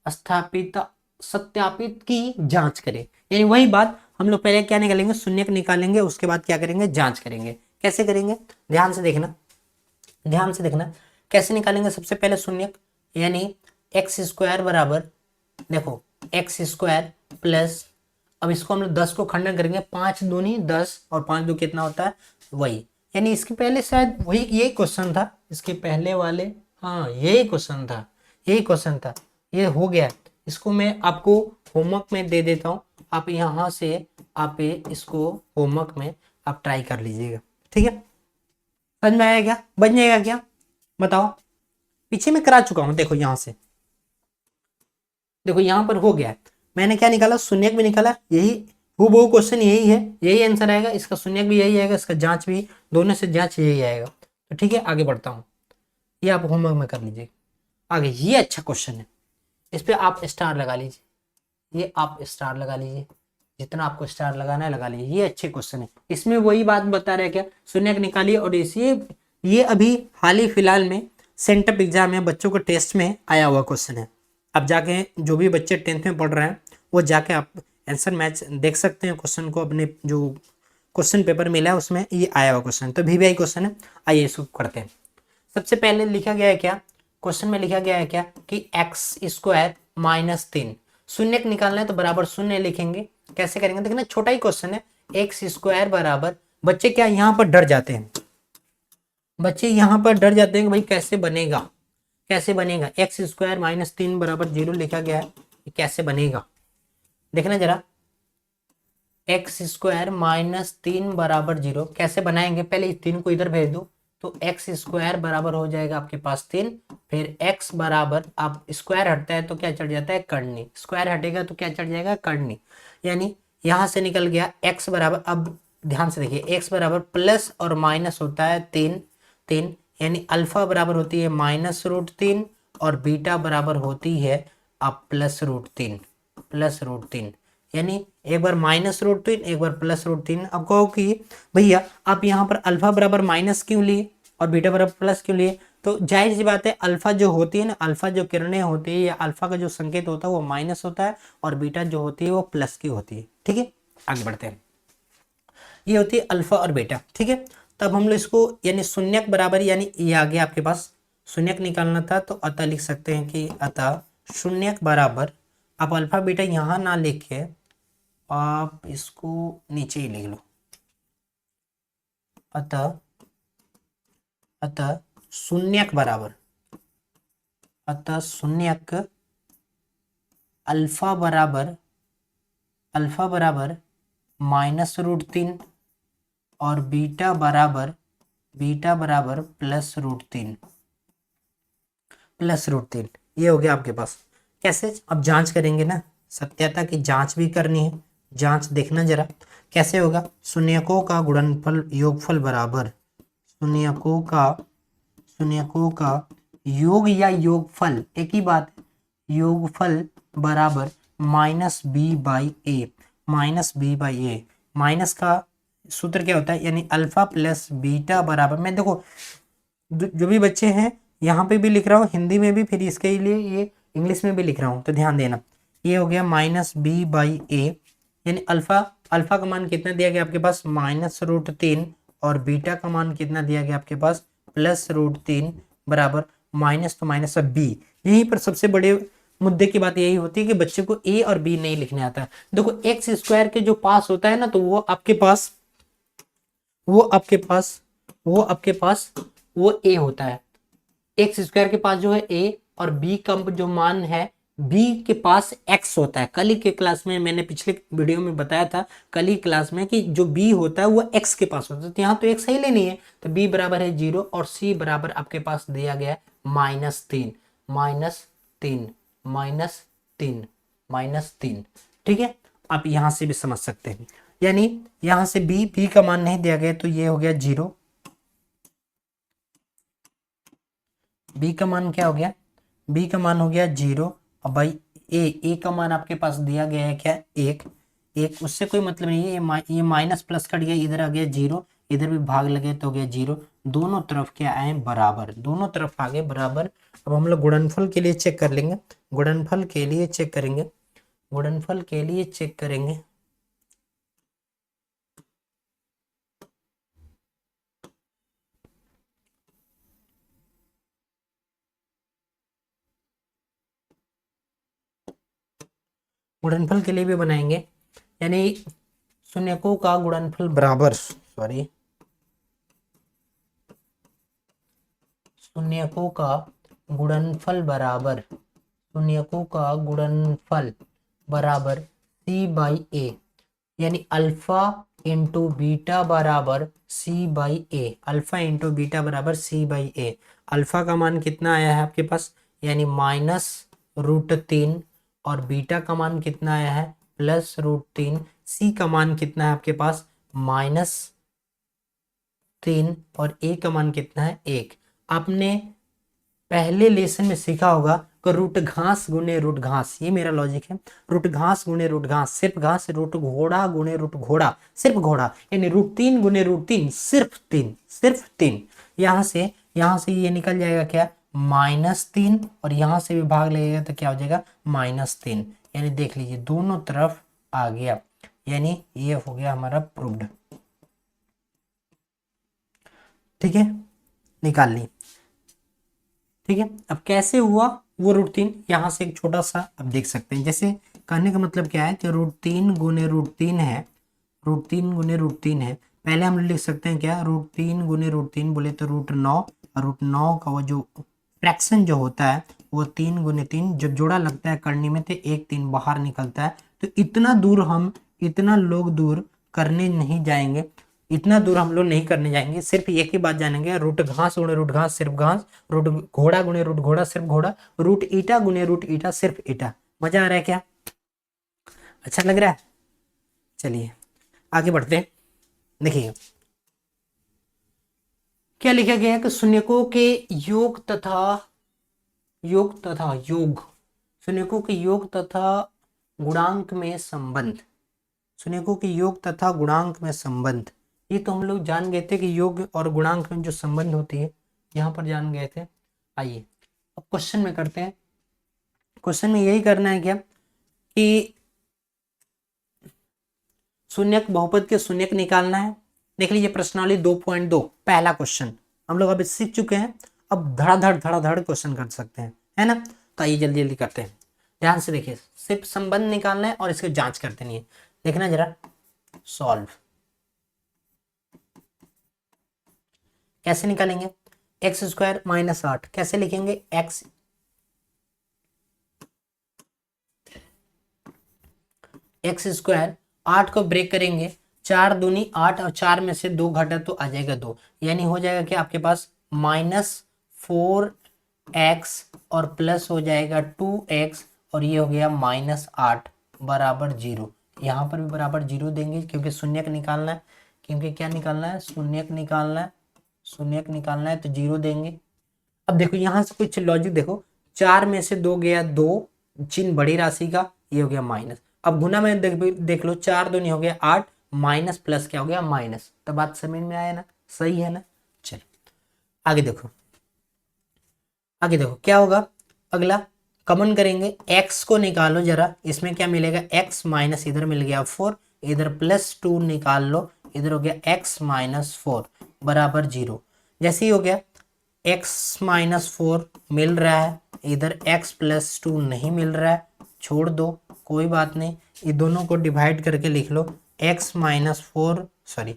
स्थापित सत्यापित की जांच करें। यानी वही बात, हम लोग पहले क्या निकालेंगे, शून्यक निकालेंगे, उसके बाद क्या करेंगे, जांच करेंगे। कैसे करेंगे, ध्यान से देखना, ध्यान से देखना, कैसे निकालेंगे। सबसे पहले शून्यक, यानी एक्स स्क्वायर बराबर, देखो एक्स स्क्वायर प्लस, अब इसको हम लोग 10 को खंडन करेंगे, 5 दूनी 10 और 5 दो कितना होता है, वही, यानी इसके पहले शायद वही यही क्वेश्चन था, इसके पहले वाले, हाँ यही क्वेश्चन था, यही क्वेश्चन था, ये हो गया। इसको मैं आपको होमवर्क में दे देता हूँ, आप यहाँ से आप इसको होमवर्क में आप ट्राई कर लीजिएगा, ठीक है। समझ में आया क्या, बन जाएगा क्या, बताओ। पीछे में करा चुका हूँ, देखो यहाँ से, देखो यहाँ पर हो गया है, मैंने क्या निकाला, शून्यक भी निकाला, यही वो क्वेश्चन यही है, यही आंसर आएगा, इसका शून्यक भी यही आएगा, इसका जांच भी, दोनों से जांच यही आएगा। तो ठीक है, आगे बढ़ता हूँ, ये आप होमवर्क में कर लीजिए। आगे ये अच्छा क्वेश्चन है, इस पे आप स्टार लगा लीजिए, ये आप स्टार लगा लीजिए, जितना आपको स्टार लगाना है लगा लीजिए, ये अच्छे क्वेश्चन है। इसमें वही बात बता रहे क्या, शून्यक निकालिए, और इसी ये अभी हाल ही फिलहाल में सेंटअप एग्जाम में बच्चों को टेस्ट में आया हुआ क्वेश्चन है। अब जाके जो भी बच्चे 10th में पढ़ रहे हैं वो जाके आप आंसर मैच देख सकते हैं, क्वेश्चन को अपने जो क्वेश्चन पेपर मिला है उसमें ये आया हुआ क्वेश्चन, तो VVI क्वेश्चन है। आइए इसको करते हैं। सबसे पहले लिखा गया है क्या, क्वेश्चन में लिखा गया है क्या कि एक्स स्क्वायर माइनस 3, शून्य निकालना है तो बराबर शून्य लिखेंगे। कैसे करेंगे, देखना छोटा ही क्वेश्चन है, एक्स स्क्वायर बराबर, बच्चे क्या यहाँ पर डर जाते हैं, बच्चे यहाँ पर डर जाते हैं कि भाई कैसे बनेगा, कैसे बनेगा, एक्स स्क्वायर माइनस 3 बराबर 0 लिखा गया है, कैसे बनेगा, देखना जरा, एक्स स्क्वायर माइनस 3 बराबर 0 कैसे बनाएंगे, पहले इस 3 को इधर भेज दो, तो एक्स स्क्वायर बराबर हो जाएगा आपके पास 3, फिर एक्स बराबर, आप स्क्वायर हटता है तो क्या चढ़ जाता है, करनी, स्क्वायर हटेगा तो क्या चढ़ जाएगा, करनी, यानी यहां से निकल गया एक्स बराबर, अब ध्यान से देखिए, एक्स बराबर प्लस और माइनस होता है 3 3, यानी अल्फा बराबर होती है -√3 और बीटा बराबर होती है अब +√3, +√3, यानी एक बार -√3 एक बार +√3। अब कहो कि भैया आप यहाँ पर अल्फा बराबर माइनस क्यों लिए और बीटा बराबर प्लस क्यों लिए, तो जाहिर सी बात है, अल्फा जो होती है ना, अल्फा जो किरणें होती है या अल्फा का जो संकेत होता है वो माइनस होता है और बीटा जो होती है वो प्लस की होती है, ठीक है। आगे बढ़ते हैं, ये होती है अल्फा और बीटा, ठीक है। तब हम लोग इसको यानी शून्यक बराबर, यानी ये आ गया आपके पास, शून्यक निकालना था तो अतः लिख सकते हैं कि अतः शून्यक बराबर, आप अल्फा बीटा यहाँ ना लिखे, आप इसको नीचे ही लिख लो, अतः अतः शून्यक बराबर, अतः शून्यक अल्फा बराबर, अल्फा बराबर -√3 और बीटा बराबर +√3 +√3। ये हो गया आपके पास। कैसे? अब जांच करेंगे ना, सत्यता की जांच भी करनी है। जांच देखना जरा कैसे होगा। शून्यकों का गुणनफल योगफल बराबर शून्यकों का योग या योगफल एक ही बात है, योगफल बराबर -b/a। माइनस का सूत्र क्या होता है, यानी अल्फा प्लस बीटा बराबर, मैं देखो जो भी बच्चे हैं यहाँ पे भी लिख रहा हूँ, हिंदी में भी, फिर इसके लिए ये इंग्लिश में भी लिख रहा हूँ, तो ध्यान देना। ये हो गया -b/a, यानी अल्फा का मान कितना दिया गया आपके पास, -√3, और बीटा का मान कितना दिया गया आपके पास, +√3 बराबर माइनस तो माइनस अब बी। यहीं पर सबसे बड़े मुद्दे की बात यही होती है कि बच्चे को ए और बी नहीं लिखने आता है। देखो x² के जो पास होता है ना, तो वो आपके पास वो ए होता है। x² के पास जो है ए, और b का जो मान है, b के पास x होता है। कल ही के क्लास में मैंने पिछले वीडियो में बताया था, कल ही क्लास में, कि जो b होता है वो x के पास होता है। तो यहाँ तो x ही लेनी है, तो b बराबर है 0 और c बराबर आपके पास दिया गया है -3। ठीक है, आप यहां से भी समझ सकते हैं, यानी यहां से b का मान नहीं दिया गया, तो ये हो गया 0। b का मान क्या हो गया, b का मान हो गया 0। अब भाई ए का मान आपके पास दिया गया है क्या, 1। उससे कोई मतलब नहीं है, ये माइनस प्लस कट गया, इधर आ गया 0, इधर भी भाग लगे तो हो गया 0। दोनों तरफ क्या आए, बराबर, दोनों तरफ आ गए बराबर। अब हम लोग गुणनफल के लिए चेक कर लेंगे, गुणनफल के लिए चेक करेंगे। गुणनफल के लिए भी बनाएंगे, यानी शून्यकों का गुणनफल बराबर, शून्यकों का गुणनफल बराबर c/a, यानी अल्फा इंटू बीटा बराबर c/a। अल्फा का मान कितना आया है आपके पास, यानी -√3, और बीटा का मान कितना आया है, +√3। सी का मान कितना है आपके पास, -3, और ए का मान कितना है, 1। आपने पहले लेसन में सीखा होगा कि रूट घास गुने रूट घास, ये मेरा लॉजिक है। रूट घास गुने रूट घास सिर्फ घास, रूट घोड़ा गुने रूट घोड़ा सिर्फ घोड़ा, यानी √3 गुने √3 सिर्फ 3। यहाँ से ये निकल जाएगा क्या, -3, और यहाँ से भी भाग लगेगा तो क्या हो जाएगा, -3। यानी देख लीजिए दोनों तरफ आ गया, यानी ये हो गया हमारा प्रूव्ड। ठीक है, निकाल ली। ठीक है, अब कैसे हुआ वो √3, यहाँ से एक छोटा सा अब देख सकते हैं। जैसे कहने का मतलब क्या है कि √3 गुने √3 है, पहले हम लिख सकते हैं क्या, √3 गुने √3 बोले तो √9, और √9 का वो जो फ्रैक्शन जो होता है वो 3 गुने 3, जब जोड़ा लगता है करने में तो 1 3 बाहर निकलता है। तो इतना लोग दूर करने नहीं जाएंगे, सिर्फ एक ही बात जानेंगे, रूट घास गुणे रूट घास सिर्फ घास, रूट घोड़ा गुणे रूट घोड़ा सिर्फ घोड़ा, रूट ईटा गुणे रूट ईटा सिर्फ ईटा। मजा आ रहा है क्या, अच्छा लग रहा है? चलिए आगे बढ़ते हैं। देखिए क्या लिखा गया है कि शून्यकों के योग शून्यकों के योग तथा गुणांक में संबंध, ये तो हम लोग जान गए थे कि योग और गुणांक में जो संबंध होती है, यहां पर जान गए थे। आइए अब क्वेश्चन में करते हैं। क्वेश्चन में यही करना है क्या कि शून्यक बहुपद के शून्यक निकालना है। देख लीजिए प्रश्नावली 2.2 पहला क्वेश्चन हम लोग अभी सीख चुके हैं, अब धड़ाधड़ क्वेश्चन कर सकते हैं, है ना। तो आइए जल्दी जल्दी करते हैं, ध्यान से देखिए, सिर्फ संबंध निकालना है और इसकी जांच करते नहीं है। देखना जरा, सॉल्व कैसे निकालेंगे, x² -8 कैसे लिखेंगे, x² 8 को ब्रेक करेंगे, 4 दूनी 8 और 4 में से 2 घटा तो आ जाएगा 2, यानी हो जाएगा कि आपके पास -4x और प्लस हो जाएगा 2x और ये हो गया -8 बराबर 0। यहाँ पर भी बराबर 0 देंगे क्योंकि शून्यक निकालना है, क्योंकि क्या निकालना है, शून्यक निकालना है, शून्यक निकालना है तो 0 देंगे। अब देखो यहाँ से कुछ लॉजिक देखो, 4 में से 2 गया 2, चिन्ह बड़ी राशि का, ये हो गया माइनस। अब गुना में देख लो, 4 दूनी हो गया 8, माइनस प्लस क्या हो गया माइनस। तो बात समझ में आया ना, सही है ना। चलो आगे देखो, आगे देखो क्या होगा। अगला कॉमन करेंगे, x को निकालो जरा, इसमें क्या मिलेगा, x माइनस इधर मिल गया 4, इधर +2 निकाल लो, इधर हो गया x माइनस 4 बराबर 0। जैसे ही हो गया x माइनस 4 मिल रहा है, इधर x प्लस 2 नहीं मिल रहा है, छोड़ दो कोई बात नहीं, ये दोनों को डिवाइड करके लिख लो, x minus 4 sorry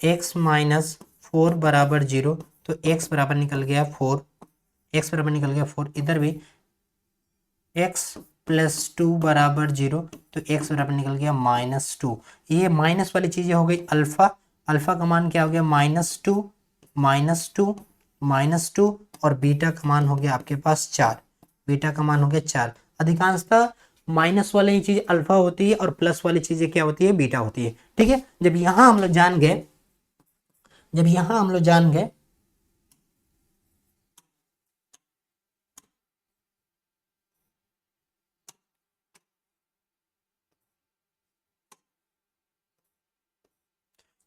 x minus 4 बराबर 0, तो x बराबर निकल गया 4, x बराबर निकल गया 4, इधर भी x प्लस 2 बराबर 0, तो x बराबर निकल गया -2। ये माइनस वाली चीजें हो गई अल्फा, अल्फा का मान क्या हो गया -2, -2, -2 और बीटा का मान हो गया आपके पास 4, बीटा का मान हो गया 4। अधिकांशतः माइनस वाली चीज अल्फा होती है और प्लस वाली चीजें क्या होती है, बीटा होती है। ठीक है, जब यहां हम लोग जान गए, जब यहां हम लोग जान गए,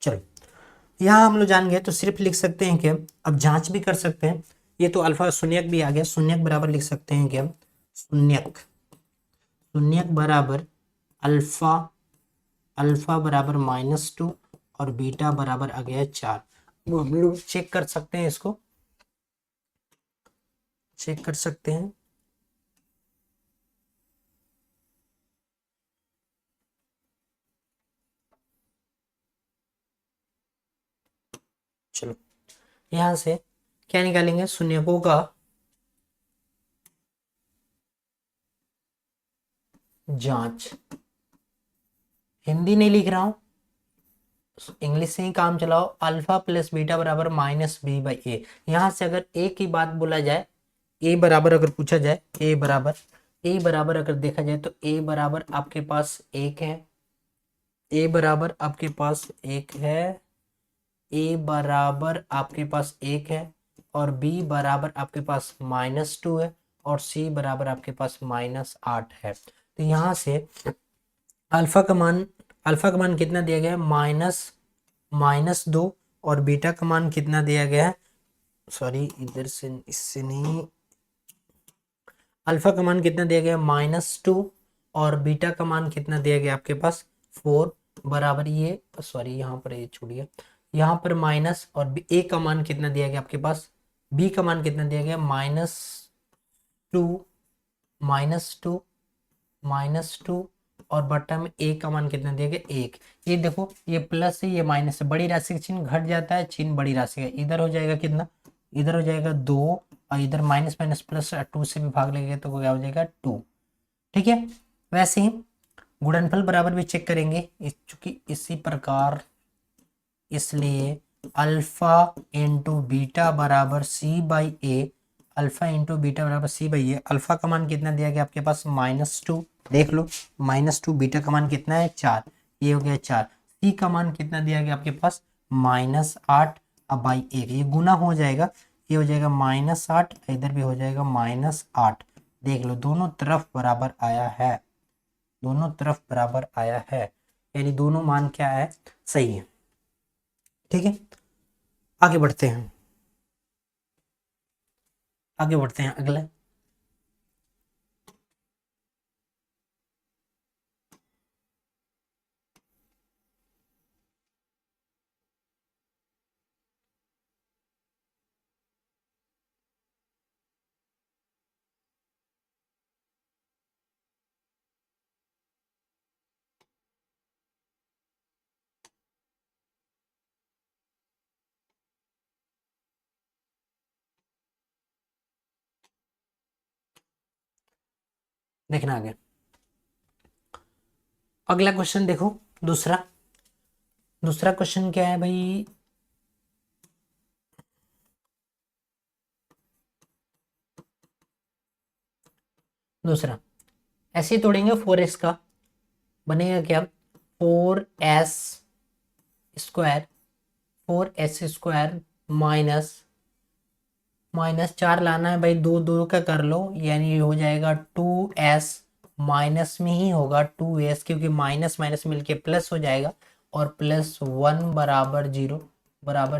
चलो यहाँ हम लोग जान गए तो सिर्फ लिख सकते हैं कि अब जांच भी कर सकते हैं। ये तो अल्फा शून्यक भी आ गया, शून्यक बराबर लिख सकते हैं कि हम शून्यक, शून्यक बराबर अल्फा, अल्फा बराबर -2 और बीटा बराबर आ गया 4। वो हम लोग चेक कर सकते हैं, इसको चेक कर सकते हैं। चलो यहाँ से क्या निकालेंगे, शून्यकों का जांच, हिंदी नहीं लिख रहा हूं, इंग्लिश से ही काम चलाओ। अल्फा प्लस बीटा बराबर -b/a, यहां से अगर ए की बात बोला जाए, ए बराबर अगर पूछा जाए, ए बराबर, ए बराबर अगर देखा जाए तो ए बराबर आपके पास एक है, ए बराबर आपके पास एक है, ए बराबर आपके पास एक है, और बी बराबर आपके पास -2 है, और सी बराबर आपके पास -8 है। तो यहाँ से अल्फा का मान, अल्फा का मान कितना दिया गया है, -2, और बीटा का मान कितना दिया गया है, सॉरी इधर से इससे नहीं, अल्फा का मान कितना दिया गया -2 और बीटा का मान कितना दिया गया आपके पास 4 बराबर, ये सॉरी यहाँ पर ये छूट गया, यहाँ पर माइनस, और ए का मान कितना दिया गया आपके पास, बी का मान कितना दिया गया -2, -2, -2, और बटा में ए का मान कितना दिया गया 1। ये देखो ये प्लस है ये माइनस है, बड़ी राशि का चिन्ह घट जाता है, चिन्ह बड़ी राशि का, इधर हो जाएगा कितना, इधर हो जाएगा 2, और इधर माइनस माइनस प्लस 2 से भी भाग लेंगे तो क्या हो जाएगा 2। ठीक है, वैसे ही गुणनफल बराबर भी चेक करेंगे, चूंकि इसी प्रकार, इसलिए अल्फा इंटू बीटा बराबर c/a, अल्फा इंटू बीटा बराबर c/a, अल्फा का मान कितना दिया गया आपके पास -2, देख लो -2, बीटा का मान कितना है 4, ये हो गया 4, सी का मान कितना दिया गया आपके पास -8, अब बाई 1 ये गुना हो जाएगा, ये हो जाएगा -8, इधर भी हो जाएगा -8, देख लो दोनों तरफ बराबर आया है, दोनों तरफ बराबर आया है, यानी दोनों मान क्या है, सही है। ठीक है, आगे बढ़ते हैं, आगे बढ़ते हैं अगला। देखना आगे, अगला क्वेश्चन देखो, दूसरा दूसरा क्वेश्चन क्या है भाई। दूसरा ऐसे ही तोड़ेंगे 4s का, बनेगा क्या, 4s square, 4s square minus minus 4 लाना है भाई, दो दो का कर लो, यानी हो जाएगा 2s, माइनस में ही होगा 2s क्योंकि माइनस माइनस मिलके प्लस हो जाएगा, और प्लस 1 बराबर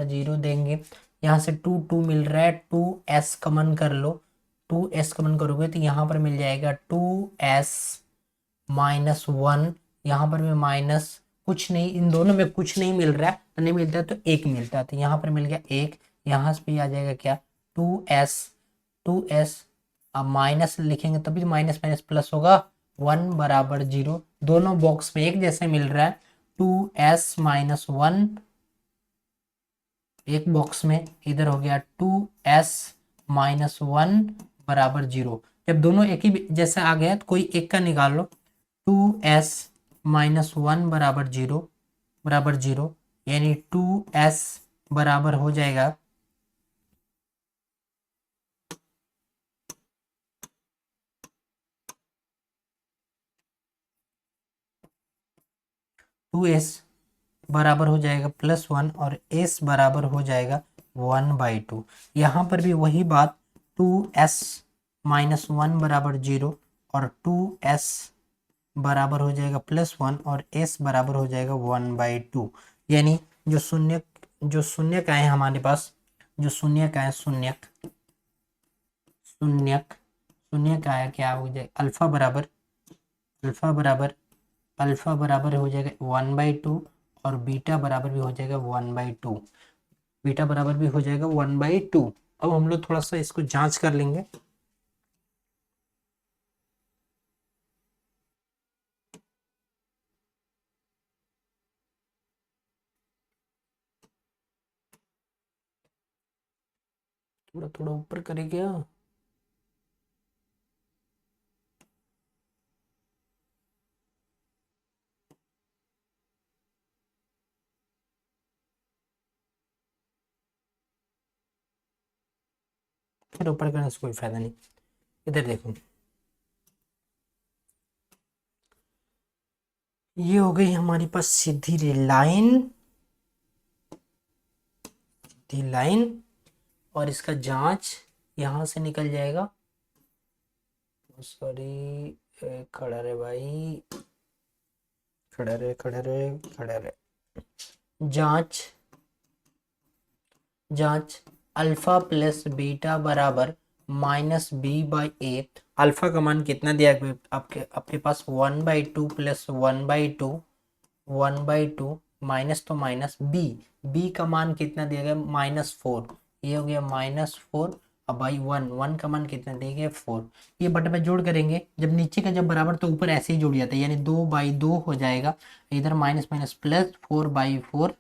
जीरो देंगे। यहाँ से 2 मिल रहा है, 2s कॉमन कर लो, 2s कॉमन करोगे तो यहाँ पर मिल जाएगा 2s माइनस 1, यहाँ पर भी माइनस, कुछ नहीं, इन दोनों में कुछ नहीं मिल रहा है, तो नहीं मिलता है तो एक मिलता है, तो यहाँ पर मिल गया एक, यहाँ से भी आ जाएगा क्या, 2s अब माइनस लिखेंगे तभी माइनस माइनस प्लस होगा, 1 बराबर जीरो, दोनों बॉक्स में एक जैसे मिल रहा है, 2s माइनस 1 एक बॉक्स में, इधर हो गया 2s माइनस 1 बराबर जीरो। जब दोनों एक ही जैसे आ गया तो कोई एक का निकाल लो, 2s माइनस 1 बराबर जीरो, यानी 2s बराबर हो जाएगा 2s बराबर हो जाएगा +1 और s बराबर हो जाएगा 1/2। यहाँ पर भी वही बात, 2s माइनस 1 बराबर जीरो और 2s बराबर हो जाएगा +1 और s बराबर हो जाएगा 1/2, यानी जो शून्य का है हमारे पास, जो शून्य का है, शून्य का है क्या हो जाएगा, अल्फा बराबर हो जाएगा 1/2 और बीटा बराबर भी हो जाएगा 1/2, बीटा बराबर भी हो जाएगा 1/2। अब हम लोग थोड़ा सा इसको जांच कर लेंगे। थोड़ा थोड़ा ऊपर करे क्या, फिर ऊपर करने से कोई फायदा नहीं। इधर देखो, ये हो गई हमारे पास सीधी लाइन और इसका जांच यहाँ से निकल जाएगा, सॉरी, खड़ा रहे भाई, खड़ा रहे, जांच अल्फा प्लस बीटा बराबर -b/8, अल्फा का मान कितना दिया है आपके आपके पास, 1/2 प्लस 1/2 माइनस तो माइनस बी का मान कितना दिया गया, -4, ये हो गया -4, अब भाई 1 का मान कितना दिया गया 4, ये बटे में जोड़ करेंगे, जब नीचे का जब बराबर तो ऊपर ऐसे ही जुड़ जाता है, यानी 2/2 हो जाएगा, इधर माइनस माइनस प्लस 4/4,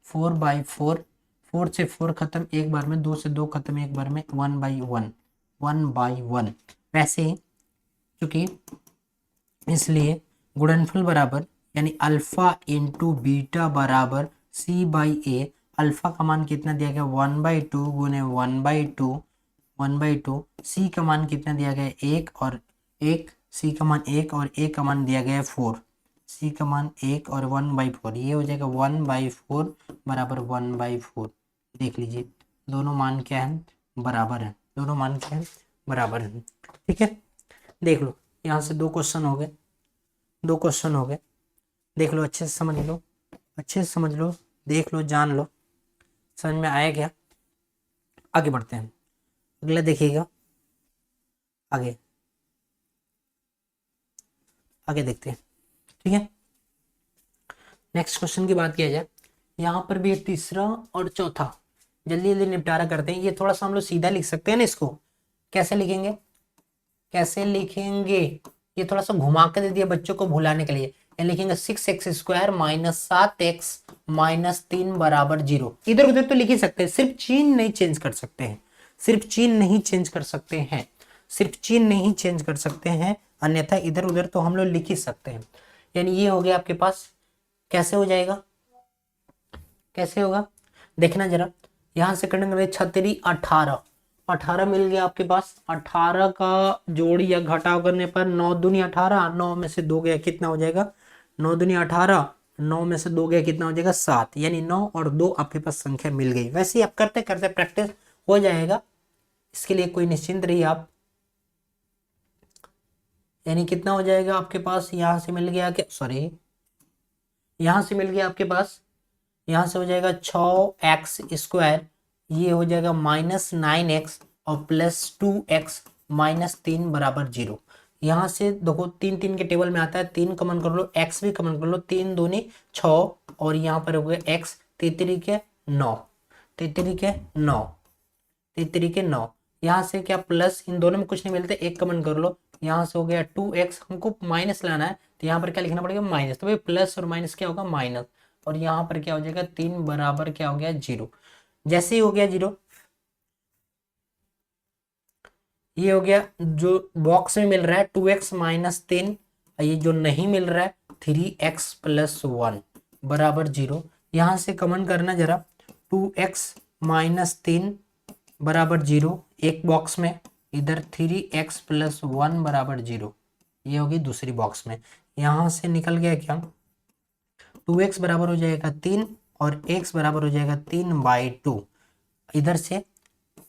4/4, 4 से 4 खत्म एक बार में, 2 से 2 खत्म एक बार में, 1/1, वैसे ही क्योंकि इसलिए गुणनफल बराबर, यानी अल्फा इंटू बीटा बराबर c/a, अल्फा का मान कितना दिया गया 1/2 गुने 1/2, सी का मान कितना दिया गया 1 और 1, सी का मान 1 और ए का मान दिया गया है 4, सी का मान 1 और 1/4, ये हो जाएगा 1/4 बराबर 1/4। देख लीजिए दोनों मान क्या है, बराबर है, दोनों मान क्या है, बराबर है। ठीक है, देख लो यहाँ से दो क्वेश्चन हो गए, देख लो, अच्छे से समझ लो, देख लो, जान लो, समझ में आया क्या। आगे बढ़ते हैं, अगला देखिएगा, आगे देखते हैं। ठीक है, नेक्स्ट क्वेश्चन की बात किया जाए, यहाँ पर भी तीसरा और चौथा जल्दी जल्दी निपटारा करते हैं। ये थोड़ा सा हम लोग सीधा लिख सकते हैं ना, इसको कैसे लिखेंगे, ये थोड़ा सा घुमा कर दे दिया बच्चों को भुलाने के लिए, ये लिखेंगे 6x² माइनस 7x माइनस 3 बराबर 0, इधर उधर तो लिख ही सकते हैं, सिर्फ चिन्ह नहीं चेंज कर सकते हैं, सिर्फ चिन्ह नहीं चेंज कर सकते हैं, अन्यथा इधर उधर तो हम लोग लिख ही सकते हैं। यानी ये हो गया आपके पास, कैसे हो जाएगा, कैसे होगा देखना जरा। यहां से करेंगे 36 18, 18 मिल गया आपके पास। 18 का जोड़ या घटाव करने पर 9 दूनी 18, 9 में से 2 गया कितना हो जाएगा, 9 दूनी 18, 9 में से 2 गया कितना हो जाएगा 7, यानी 9 और 2 आपके पास संख्या मिल गई। वैसे ही आप करते करते प्रैक्टिस हो जाएगा, इसके लिए कोई निश्चिंत रहिए आप। यानी कितना हो जाएगा आपके पास, यहां से मिल गया, क्या सॉरी, यहां से मिल गया आपके पास, यहां से हो जाएगा 6x², ये हो जाएगा -9x और +2x -3 बराबर 0। यहां से देखो 3 3 के टेबल में आता है, 3 कॉमन कर लो, x भी कॉमन कर लो, 3 दूनी 6 और यहाँ पर हो गया x, 3 के 9, 3 के 9, 3 के 9। यहाँ से क्या प्लस, इन दोनों में कुछ नहीं मिलते, एक कॉमन कर लो, यहाँ से हो गया 2x, हमको माइनस लाना है तो यहाँ पर क्या लिखना पड़ेगा माइनस, तो भाई प्लस और माइनस क्या होगा माइनस, और यहाँ पर क्या हो जाएगा 3 बराबर क्या हो गया 0। जैसे ही हो गया 0, ये हो गया, जो बॉक्स में मिल रहा है 2x -3, ये जो नहीं मिल रहा है 3x + 1 बराबर 0। यहाँ से कॉमन करना जरा, 2x -3 बराबर 0 एक बॉक्स में, इधर 3x + 1 बराबर 0, ये होगी दूसरी बॉक्स में। यहाँ से निकल गया क्या, 2x बराबर हो जाएगा 3 और x बराबर हो जाएगा 3/2। इधर से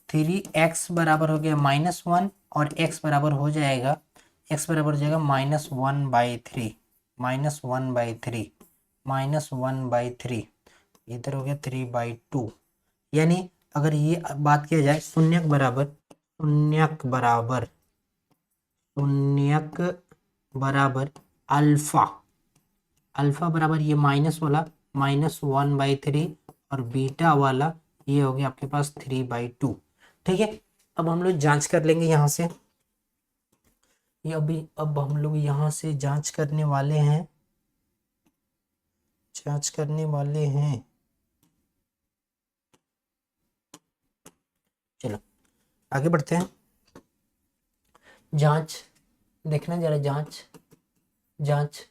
3x बराबर हो गया -1 और x बराबर हो जाएगा, x बराबर हो जाएगा -1/3, -1/3, -1/3, इधर हो गया 3/2। यानी अगर ये बात किया जाए शून्यक बराबर, शून्यक बराबर, शून्यक बराबर अल्फा, अल्फा बराबर ये माइनस वाला -1/3 और बीटा वाला ये हो गया आपके पास 3/2। ठीक है, अब हम लोग जांच कर लेंगे यहाँ से, ये अभी अब हम लोग यहाँ से जांच करने वाले हैं, जांच करने वाले हैं। चलो आगे बढ़ते हैं, जांच देखना जरा, जांच, जांच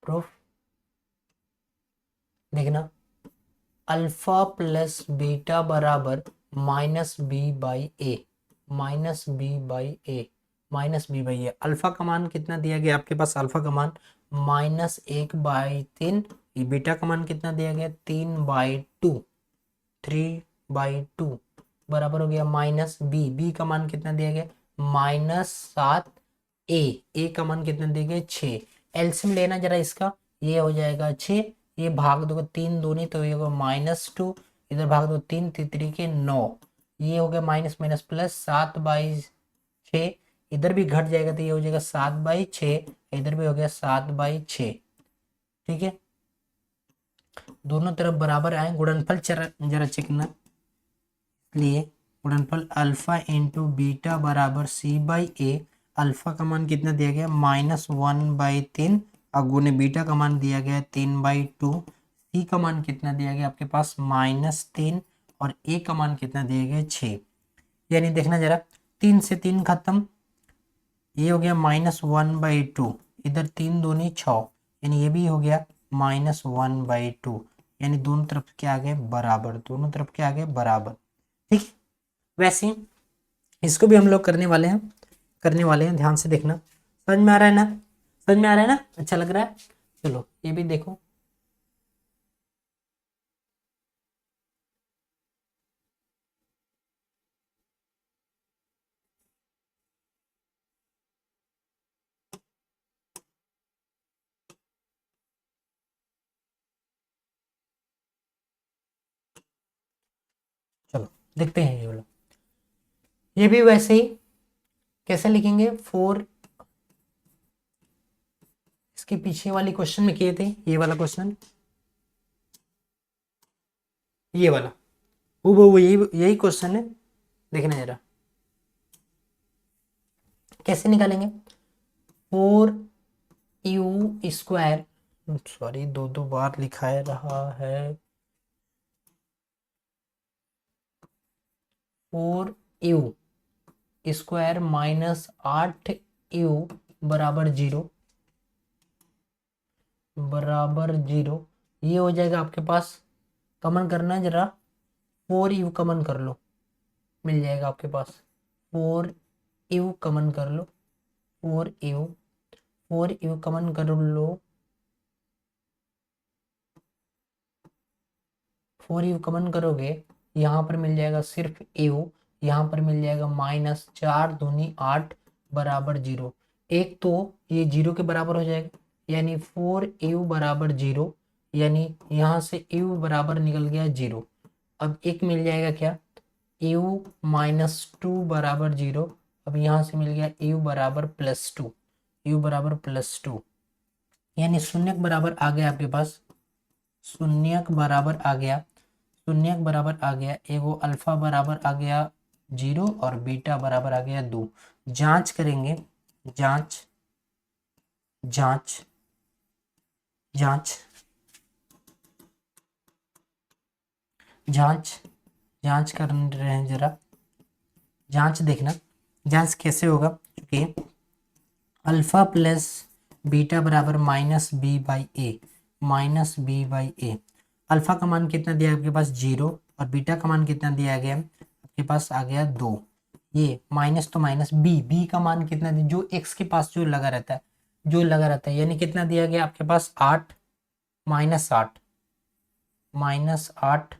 प्रूफ देखना, अल्फा प्लस बीटा बराबर -b/a, -b/a, -b/a। अल्फा का मान कितना दिया गया आपके पास, अल्फा का मान -1/3, बीटा का मान कितना दिया गया 3/2, 3/2 बराबर हो गया -b, b का मान कितना दिया गया -7, a का मान कितना दिया गया 6। एलसीएम लेना जरा इसका, ये हो जाएगा 6, ये भाग दो 3 दूनी तो ये होगा -2, इधर भाग दो 3 3 के 9, ये हो गया माइनस माइनस प्लस 7/6, इधर भी घट जाएगा तो ये हो जाएगा 7/6, इधर भी हो गया 7/6। ठीक है, दोनों तरफ बराबर आए, गुणनफल जरा चेक करना, इसलिए गुणनफल अल्फा इंटू बीटा बराबर c/a, अल्फा का मान कितना दिया गया -1/3 और गुने बीटा का मान दिया गया 3/2, सी का मान कितना दिया गया आपके पास -3 और ए का मान कितना दिया गया 6। यानी देखना जरा, 3 से 3 खत्म, ये हो गया -1/2, इधर 3 दूनी 6, यानी ये भी हो गया -1/2, यानी दोनों तरफ के आगे बराबर, दोनों तरफ के आगे बराबर। ठीक है, वैसे ही इसको भी हम लोग करने वाले हैं, करने वाले हैं, ध्यान से देखना, समझ में आ रहा है ना, समझ में आ रहा है ना, अच्छा लग रहा है। चलो ये भी देखो, चलो देखते हैं ये वाला, ये भी वैसे ही कैसे लिखेंगे 4, इसके पीछे वाली क्वेश्चन में किए थे, ये वाला क्वेश्चन, ये वाला वो यही क्वेश्चन है, देखना जरा कैसे निकालेंगे। 4u² सॉरी, दो दो बार लिखाया रहा है। 4u स्क्वायर माइनस 8u बराबर 0, बराबर 0। ये हो जाएगा आपके पास, कमन करना है जरा, 4u कमन कर लो, मिल जाएगा आपके पास। 4u कमन कर लो, 4u, 4u कमन कर लो, 4u कमन करोगे, यहाँ पर मिल जाएगा सिर्फ u, यहाँ पर मिल जाएगा माइनस 4 दूनी 8 बराबर 0। एक तो ये 0 के बराबर हो जाएगा, यानी 4u बराबर 0, यानी यहाँ से u बराबर निकल गया 0। अब एक मिल जाएगा क्या, u माइनस 2 बराबर 0। अब यहाँ से मिल गया u बराबर प्लस 2, u बराबर प्लस 2, यानी शून्यक बराबर आ गया आपके पास, शून्यक बराबर आ गया, शून्यक बराबर आ गया, एगो अल्फा बराबर आ गया 0 और बीटा बराबर आ गया 2। जांच करेंगे, जांच जांच जांच जांच जांच कर रहे हैं जरा, जांच देखना, जांच कैसे होगा, क्योंकि अल्फा प्लस बीटा बराबर minus B by A, minus B by a. Alpha का मान कितना दिया है आपके पास 0, और बीटा का मान कितना दिया गया आपके पास आ गया 2। ये माइनस तो माइनस, बी का मान कितना दिया, जो एक्स के पास जो लगा रहता है, जो लगा रहता है, यानी कितना दिया गया आपके पास 8, माइनस 8, माइनस 8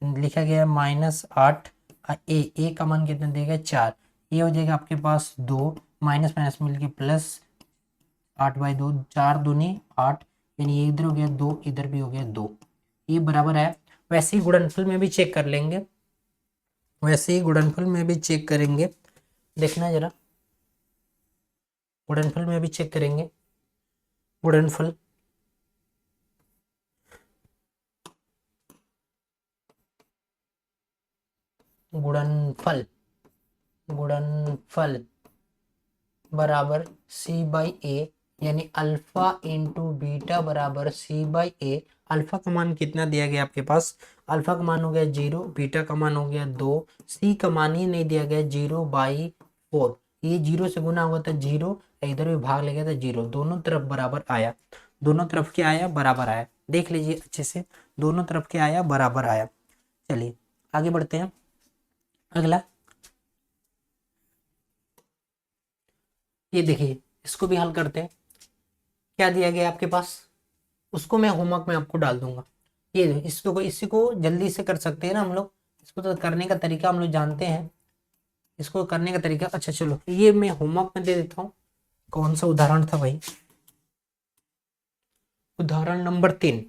लिखा गया, माइनस 8। ए का मान कितना देगा 4, ये हो जाएगा आपके पास 2, माइनस माइनस मिलके प्लस 8/2, 4 दूनी 8, यानी ये इधर हो गया 2, इधर भी हो गया 2, ये बराबर है। वैसे ही गुणनफल में भी चेक कर लेंगे, वैसे ही गुणनफल में भी चेक करेंगे, देखना जरा, गुणनफल में भी चेक करेंगे, गुणनफल, गुणनफल, गुणनफल बराबर सी बाई ए, यानी अल्फा इंटू बीटा बराबर सी बाई ए। अल्फा का मान कितना दिया गया आपके पास, अल्फा का मान हो गया 0, बीटा का मान हो गया 2, सी का मान ही नहीं दिया गया 0/4। ये 0 से गुना हुआ था 0, इधर भी भाग लगा था 0, दोनों तरफ बराबर आया, दोनों तरफ क्या आया, बराबर आया। देख लीजिए अच्छे से, दोनों तरफ क्या आया, बराबर आया। चलिए आगे बढ़ते हैं, अगला ये देखिए, इसको भी हल करते हैं। क्या दिया गया आपके पास, उसको मैं होमवर्क में आपको डाल दूंगा। ये इसको, इसी को जल्दी से कर सकते हैं ना हम लोग, इसको तो करने का तरीका हम लोग जानते हैं, इसको करने का तरीका। अच्छा चलो, ये मैं होमवर्क में दे देता हूँ। कौन सा उदाहरण था भाई, उदाहरण नंबर 3,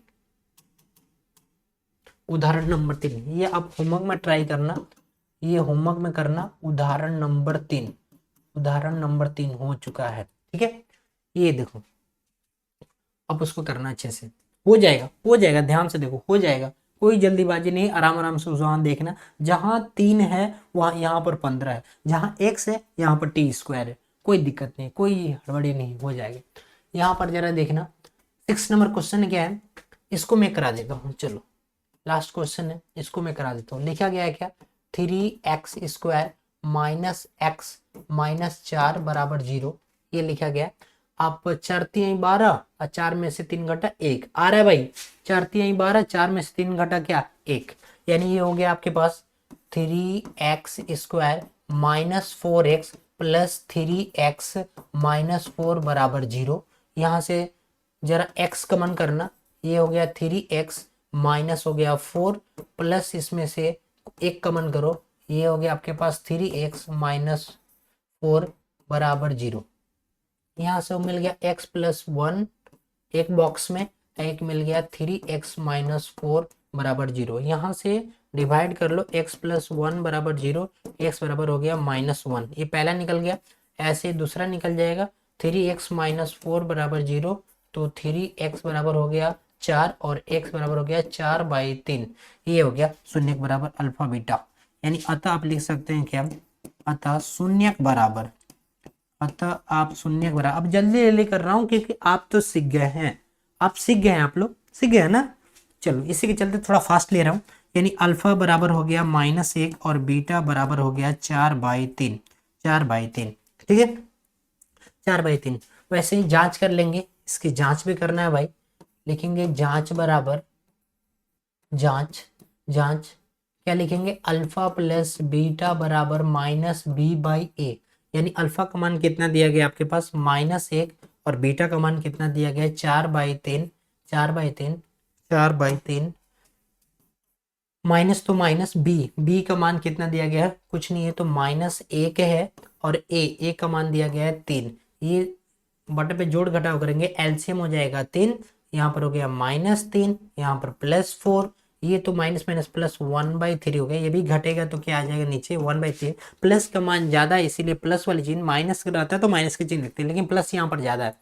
उदाहरण नंबर 3, ये आप होमवर्क में ट्राई करना, ये होमवर्क में करना। उदाहरण नंबर 3, उदाहरण नंबर 3 हो चुका है, ठीक है। ये देखो, अब उसको करना अच्छे से, हो जाएगा, हो जाएगा, ध्यान से देखो, हो जाएगा, कोई जल्दीबाजी नहीं, आराम आराम से वहां देखना। जहां 3 है वहां, यहाँ पर 15 है, जहां x है यहाँ पर t स्क्वायर है, कोई दिक्कत नहीं, कोई हड़बड़ी नहीं, हो जाएगा। यहाँ पर जरा देखना, 6 नंबर क्वेश्चन क्या है, इसको मैं करा देता हूँ, चलो लास्ट क्वेश्चन है, इसको मैं करा देता हूँ। लिखा गया है क्या, 3x square minus x minus 4 बराबर 0, ये लिखा गया। आप 4 3 12 और 4 में से 3 घटा 1 आ रहा है भाई, 4 3 12, 4 में से 3 घटा क्या 1, यानी ये हो गया आपके पास 3x square minus 4x plus 3x minus 4 बराबर 0। यहाँ से जरा x कमन करना, ये हो गया 3x माइनस हो गया 4 प्लस इसमें से एक कमन करो, ये हो गया आपके पास 3x माइनस 4 बराबर 0। यहाँ से मिल गया x प्लस 1 एक बॉक्स में, एक मिल गया 3x माइनस 4 बराबर 0। यहाँ से डिवाइड कर लो, x प्लस 1 बराबर 0, x बराबर हो गया -1, ये पहला निकल गया। ऐसे दूसरा निकल जाएगा, 3x माइनस 4 बराबर 0, तो 3x बराबर हो गया 4 और x बराबर हो गया 4/3, ये हो गया शून्यक बराबर अल्फा बीटा। यानी अतः आप लिख सकते हैं क्या, अतः शून्यक बराबर, अतः आप शून्य के बराबर, अब जल्दी जल्दी कर रहा हूं क्योंकि आप तो सीख गए हैं, आप सीख गए हैं, आप लोग सीख गए हैं ना। चलो इसी के चलते थोड़ा फास्ट ले रहा हूँ। यानी अल्फा बराबर हो गया -1 और बीटा बराबर हो गया 4/3, 4/3, ठीक है, 4/3। वैसे ही जांच कर लेंगे, इसकी जांच भी करना है भाई। लिखेंगे जांच बराबर, जांच, जांच क्या लिखेंगे, अल्फा प्लस बीटा बराबर -b/a। यानी अल्फा का मान कितना दिया गया आपके पास -1 और बीटा का मान कितना दिया गया 4/3, 4/3, 4/3। माइनस तो माइनस बी का मान कितना दिया गया है, कुछ नहीं है तो -1 है, और ए का मान दिया गया है 3। ये बटे पे जोड़ घटाव करेंगे, एलसीएम हो जाएगा 3, यहाँ पर हो गया -3, यहाँ पर +4, ये तो माइनस माइनस प्लस 1/3 हो गया, ये भी घटेगा तो क्या आ जाएगा नीचे 1/3। प्लस का मान ज्यादा है इसीलिए प्लस वाली चिन्ह, माइनस का रहता है तो माइनस की चिन्ह लिखते हैं, लेकिन प्लस यहाँ पर ज्यादा है,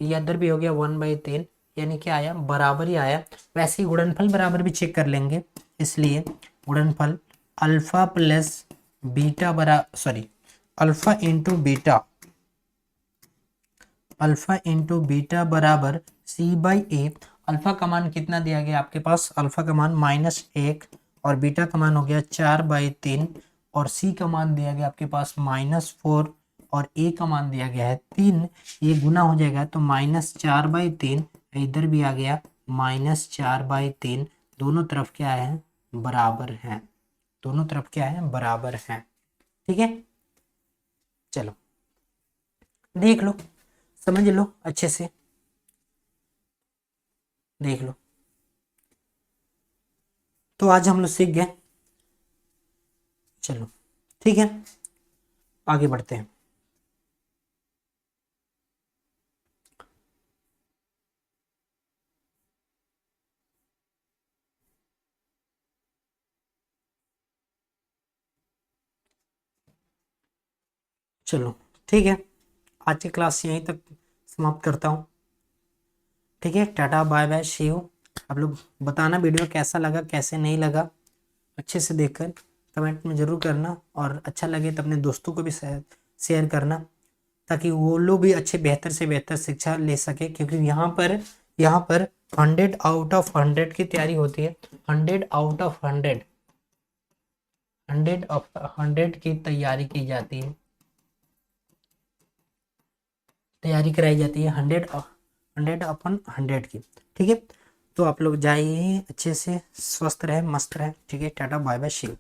ये इधर भी हो गया 1/3, यानी क्या आया, बराबर ही आया। वैसे ही गुणनफल बराबर भी चेक कर लेंगे, इसलिए गुणनफल alpha plus beta alpha into beta, alpha into beta बराबर c/a। अल्फा का मान कितना दिया गया आपके पास, अल्फा का मान -1 और बीटा का मान हो गया 4/3 और c का मान दिया गया आपके पास -4 और a का मान दिया गया है 3। ये गुना हो जाएगा तो -4/3, इधर भी आ गया -4/3। दोनों तरफ क्या है, बराबर है, दोनों तरफ क्या है, बराबर है, ठीक है। चलो देख लो, समझ लो अच्छे से, देख लो। तो आज हम लोग सीख गए, चलो ठीक है, आगे बढ़ते हैं। चलो ठीक है, आज की क्लास यहीं तक समाप्त करता हूँ, ठीक है। Tata bye bye see you. आप लोग बताना वीडियो कैसा लगा कैसे नहीं लगा, अच्छे से देखकर कमेंट में ज़रूर करना, और अच्छा लगे तो अपने दोस्तों को भी शेयर करना, ताकि वो लोग भी अच्छे बेहतर से बेहतर शिक्षा ले सके, क्योंकि यहाँ पर 100 आउट ऑफ 100 की तैयारी होती है, 100 आउट ऑफ 100, 100 की तैयारी की जाती है, तैयारी कराई जाती है 100/100 की, ठीक है। तो आप लोग जाइए अच्छे से, स्वस्थ रहे, मस्त रहे, ठीक है। Tata bye bye see you.